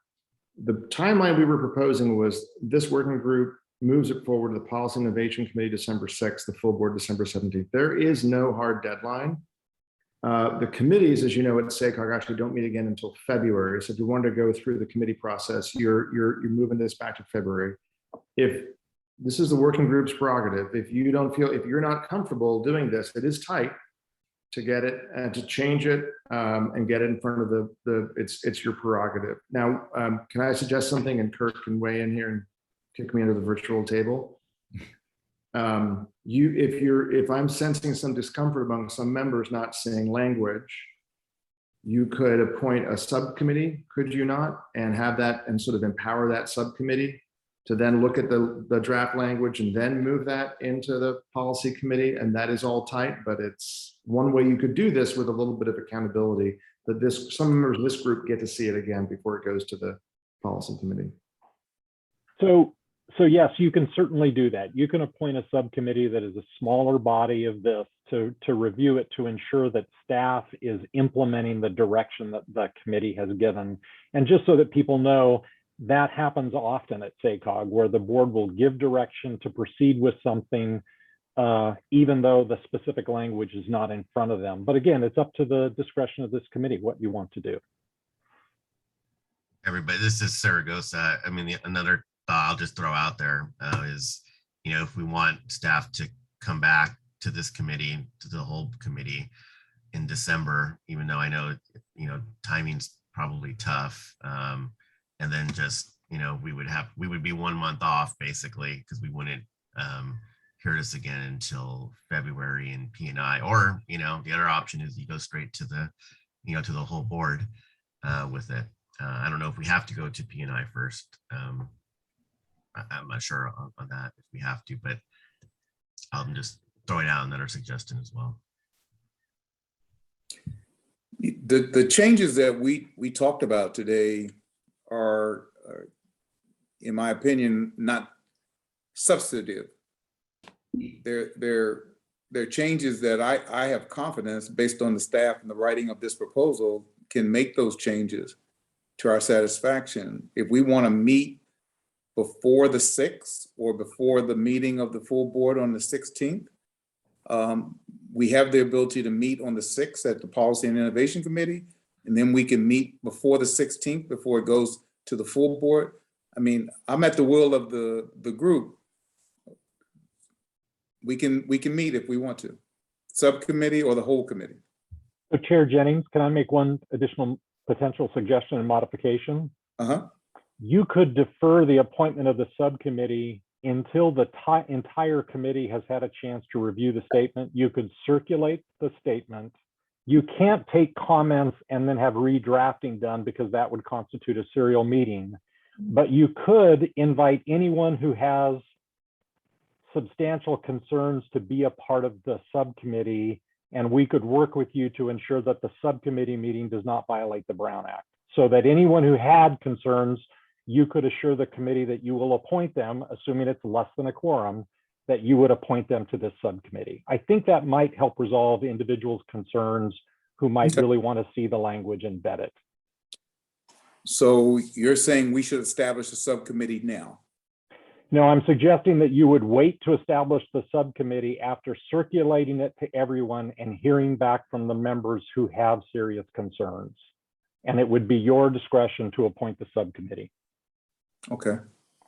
the timeline we were proposing was this working group moves it forward to the Policy and Innovation Committee December 6th, the full board December 17th. There is no hard deadline. The committees, as you know, at SACOG actually don't meet again until February. So if you wanted to go through the committee process, you're moving this back to February. If this is the working group's prerogative, if you're not comfortable doing this, it is tight to get it and to change it and get it in front of it's your prerogative. Now, can I suggest something, and Kurt can weigh in here? kick me under the virtual table. If I'm sensing some discomfort among some members not seeing language, you could appoint a subcommittee, could you not? And have that and sort of empower that subcommittee to then look at the draft language and then move that into the policy committee. And that is all tight, but it's one way you could do this with a little bit of accountability that some members of this group get to see it again before it goes to the policy committee. So yes, you can certainly do that. You can appoint a subcommittee that is a smaller body of this to review it, to ensure that staff is implementing the direction that the committee has given. And just so that people know, that happens often at SACOG, where the board will give direction to proceed with something, even though the specific language is not in front of them. But again, it's up to the discretion of this committee what you want to do. Everybody, this is Saragossa. I mean, another thought I'll just throw out there is, if we want staff to come back to this committee, to the whole committee in December, even though I know, timing's probably tough. And then just, we would be 1 month off basically, because we wouldn't hear this again until February in P&I, or, the other option is you go straight to the, to the whole board with it. I don't know if we have to go to P&I first. I'm not sure on that if we have to, but I'll just throw it out another suggestion as well. The changes that we talked about today are, in my opinion, not substantive. They're changes that I have confidence, based on the staff and the writing of this proposal, can make those changes to our satisfaction. If we want to meet before the 6th or before the meeting of the full board on the 16th, we have the ability to meet on the 6th at the Policy and Innovation Committee, and then we can meet before the 16th, before it goes to the full board. I mean, I'm at the will of the group. We can meet if we want to, subcommittee or the whole committee. So Chair Jennings, can I make one additional potential suggestion and modification? You could defer the appointment of the subcommittee until the entire committee has had a chance to review the statement. You could circulate the statement. You can't take comments and then have redrafting done, because that would constitute a serial meeting. But you could invite anyone who has substantial concerns to be a part of the subcommittee, and we could work with you to ensure that the subcommittee meeting does not violate the Brown Act, so that anyone who had concerns, you could assure the committee that you will appoint them, assuming it's less than a quorum, that you would appoint them to this subcommittee. I think that might help resolve individuals' concerns who might really want to see the language and vet it. So you're saying we should establish a subcommittee now? No, I'm suggesting that you would wait to establish the subcommittee after circulating it to everyone and hearing back from the members who have serious concerns. And it would be your discretion to appoint the subcommittee. Okay.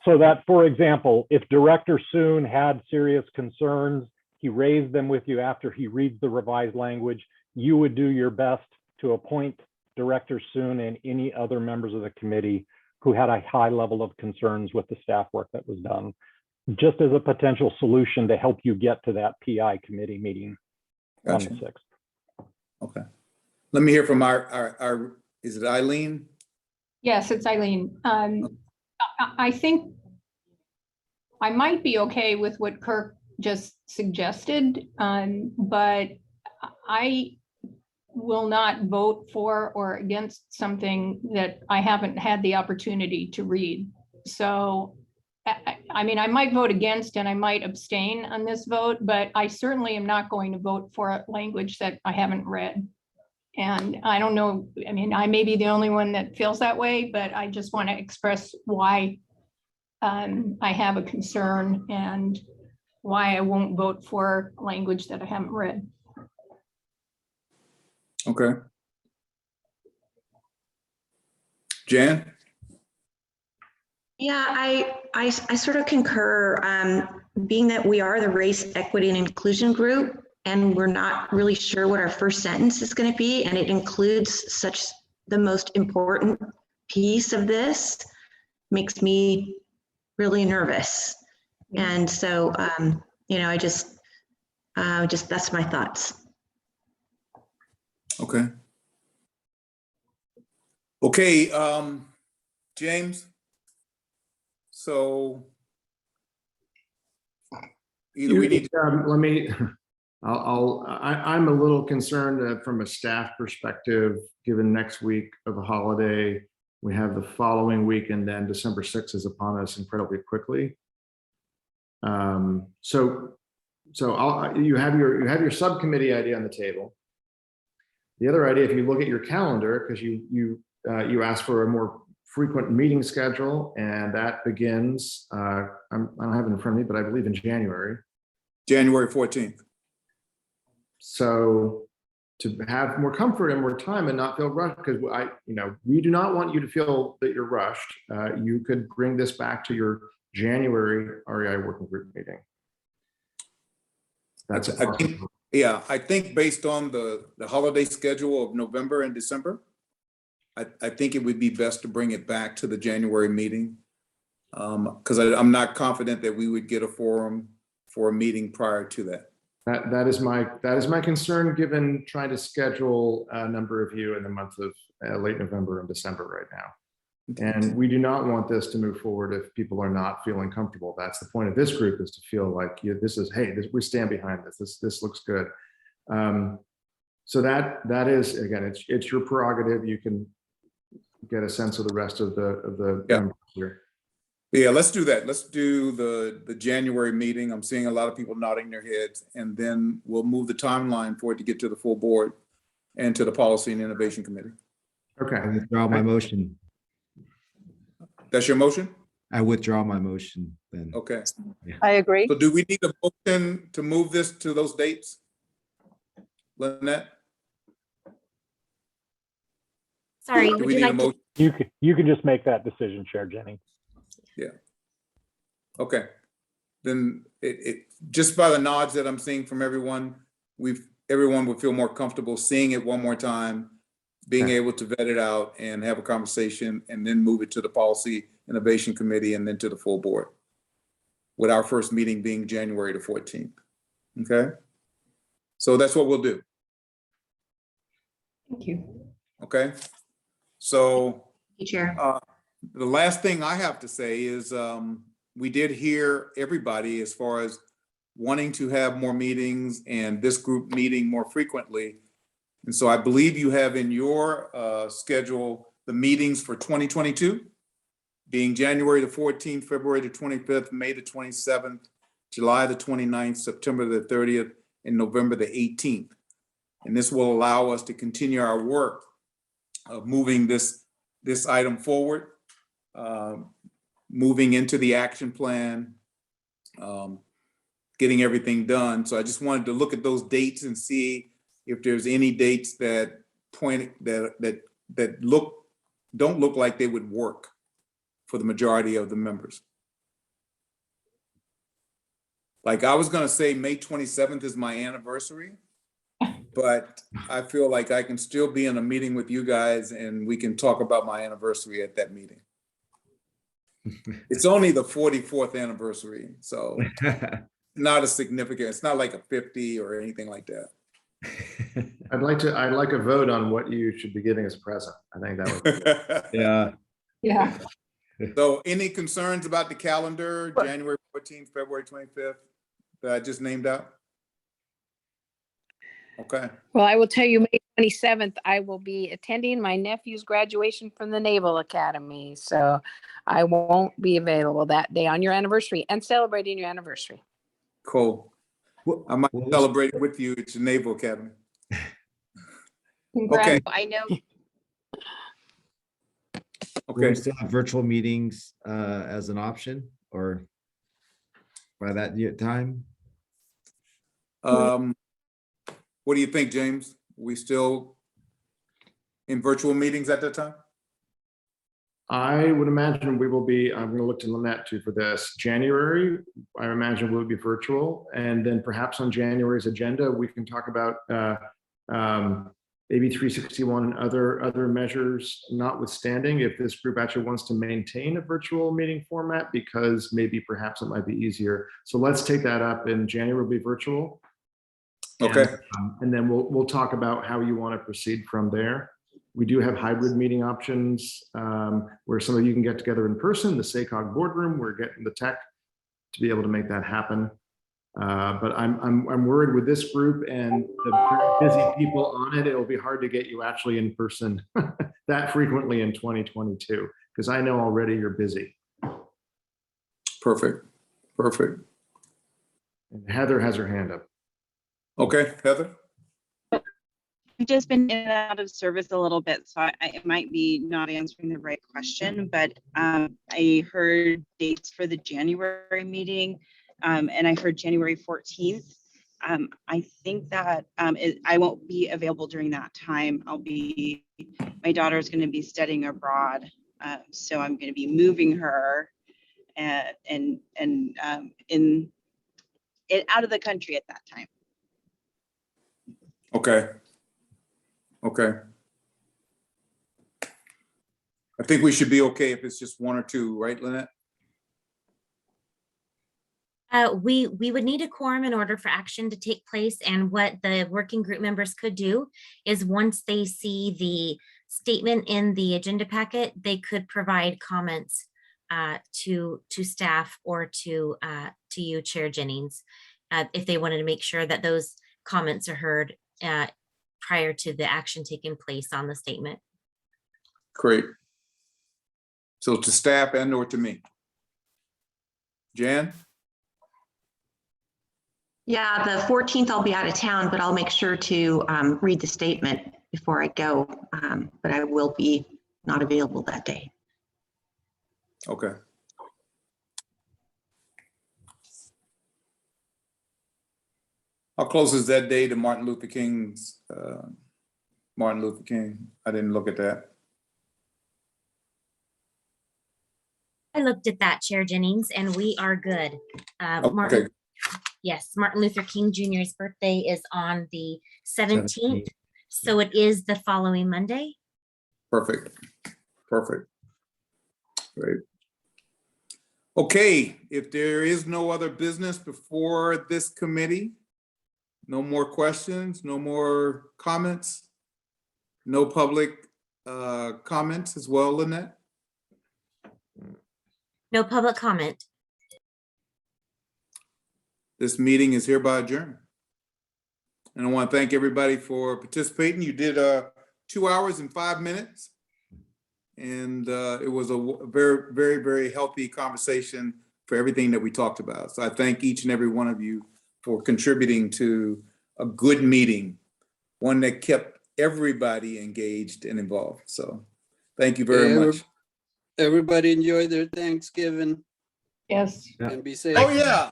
So that, for example, if Director Soon had serious concerns, he raised them with you after he reads the revised language, you would do your best to appoint Director Soon and any other members of the committee who had a high level of concerns with the staff work that was done, just as a potential solution to help you get to that PI committee meeting on the 6th. Okay. Let me hear from our is it Eileen? Yes, it's Eileen. I think I might be okay with what Kirk just suggested, but I will not vote for or against something that I haven't had the opportunity to read. So, I mean, I might vote against and I might abstain on this vote, but I certainly am not going to vote for a language that I haven't read. And I don't know, I mean, I may be the only one that feels that way, but I just want to express why I have a concern and why I won't vote for language that I haven't read. Okay. Jan? Yeah, I sort of concur, being that we are the Race, Equity, and Inclusion group, and we're not really sure what our first sentence is going to be, and it includes such the most important piece of this, makes me really nervous. And so, you know, I just that's my thoughts. Okay. Okay, James. So either we need to, let me, I'm a little concerned from a staff perspective, given next week of a holiday, we have the following week, and then December 6th is upon us incredibly quickly. So you have your subcommittee idea on the table. The other idea, if you look at your calendar, because you asked for a more frequent meeting schedule, and that begins, I don't have it in front of me, but I believe in January. January 14th. So to have more comfort and more time and not feel rushed, because we do not want you to feel that you're rushed. You could bring this back to your January REI working group meeting. That's I think based on the holiday schedule of November and December, I think it would be best to bring it back to the January meeting, because I'm not confident that we would get a forum for a meeting prior to that. That is my concern, given trying to schedule a number of you in the month of late November and December right now. And we do not want this to move forward if people are not feeling comfortable. That's the point of this group, is to feel like we stand behind this. This looks good. So that is, again, it's your prerogative. You can get a sense of the rest of the members here. Yeah, let's do that. Let's do the January meeting. I'm seeing a lot of people nodding their heads, and then we'll move the timeline for it to get to the full board and to the Policy and Innovation Committee. Okay. I withdraw my motion. That's your motion? I withdraw my motion then. Okay. Yeah. I agree. So do we need a motion to move this to those dates? Lynette? Sorry, Do would we you need a like to? motion? You can just make that decision, Chair Jennings. Yeah. Okay. Then it just by the nods that I'm seeing from everyone, everyone would feel more comfortable seeing it one more time, being able to vet it out and have a conversation, and then move it to the Policy Innovation Committee and then to the full board, with our first meeting being January the 14th. Okay. So that's what we'll do. Thank you. Okay. So Chair. the last thing I have to say is we did hear everybody as far as wanting to have more meetings and this group meeting more frequently. And so I believe you have in your schedule the meetings for 2022, being January the 14th, February the 25th, May the 27th, July the 29th, September the 30th, and November the 18th. And this will allow us to continue our work of moving this item forward, moving into the action plan, getting everything done. So I just wanted to look at those dates and see if there's any dates that don't look like they would work for the majority of the members. Like I was gonna say May 27th is my anniversary, but I feel like I can still be in a meeting with you guys and we can talk about my anniversary at that meeting. It's only the 44th anniversary, so not a significant, it's not like a 50 or anything like that. I'd like a vote on what you should be giving as a present. I think that would. Yeah. So any concerns about the calendar, January 14th, February 25th, that I just named out? Okay. Well, I will tell you, May 27th, I will be attending my nephew's graduation from the Naval Academy. So I won't be available that day on your anniversary and celebrating your anniversary. Cool. I might celebrate with you at your Naval Academy. Okay. I know. Will we still have virtual meetings as an option, or by that time? What do you think, James? We still in virtual meetings at that time? I would imagine we will be, I'm going to look to Lynette too for this. January, I imagine will be virtual. And then perhaps on January's agenda, we can talk about AB 361 and other measures notwithstanding, if this group actually wants to maintain a virtual meeting format, because maybe perhaps it might be easier. So let's take that up in January. Will be virtual. Okay. And then we'll talk about how you want to proceed from there. We do have hybrid meeting options where some of you can get together in person, the SACOG boardroom. We're getting the tech to be able to make that happen. But I'm worried with this group and the busy people on it, it'll be hard to get you actually in person that frequently in 2022, because I know already you're busy. Perfect. Perfect. And Heather has her hand up. Okay, Heather. I've just been in and out of service a little bit, so I might be not answering the right question, but I heard dates for the January meeting, and I heard January 14th. I think that I won't be available during that time. My daughter's going to be studying abroad, so I'm going to be moving her out of the country at that time. Okay. Okay. I think we should be okay if it's just one or two, right, Lynette? We would need a quorum in order for action to take place. And what the working group members could do is once they see the statement in the agenda packet, they could provide comments to staff or to you, Chair Jennings, if they wanted to make sure that those comments are heard prior to the action taking place on the statement. Great. So to staff and or to me. Jan? Yeah, the 14th I'll be out of town, but I'll make sure to read the statement before I go. But I will be not available that day. Okay. How close is that day to Martin Luther King's, Martin Luther King? I didn't look at that. I looked at that, Chair Jennings, and we are good. Okay. Yes, Martin Luther King Jr.'s birthday is on the 17th, so it is the following Monday. Perfect. Perfect. Great. Okay, if there is no other business before this committee, no more questions, no more comments, no public comments as well, Lynette? No public comment. This meeting is hereby adjourned. And I want to thank everybody for participating. You did 2 hours and 5 minutes. And it was a very, very, very healthy conversation for everything that we talked about. So I thank each and every one of you for contributing to a good meeting, one that kept everybody engaged and involved. So thank you very much. Everybody enjoy their Thanksgiving Yes. and be safe. Oh yeah.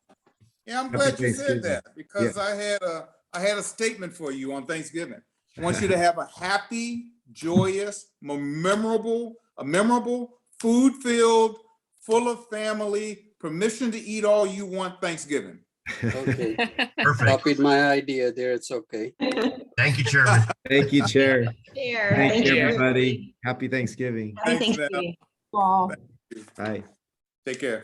Yeah, I'm glad Happy you said Thanksgiving. that because Yeah. I had a statement for you on Thanksgiving. I want you to have a happy, joyous, memorable, food-filled, full of family, permission to eat all you want Thanksgiving. Okay. Perfect. Copied my idea there. It's okay. Thank you, Chairman. Thank you, Chair. Chair, Thank you, you. everybody. Happy Thanksgiving. Happy Thanks, Nat. Thanksgiving. Wow. Bye. Take care.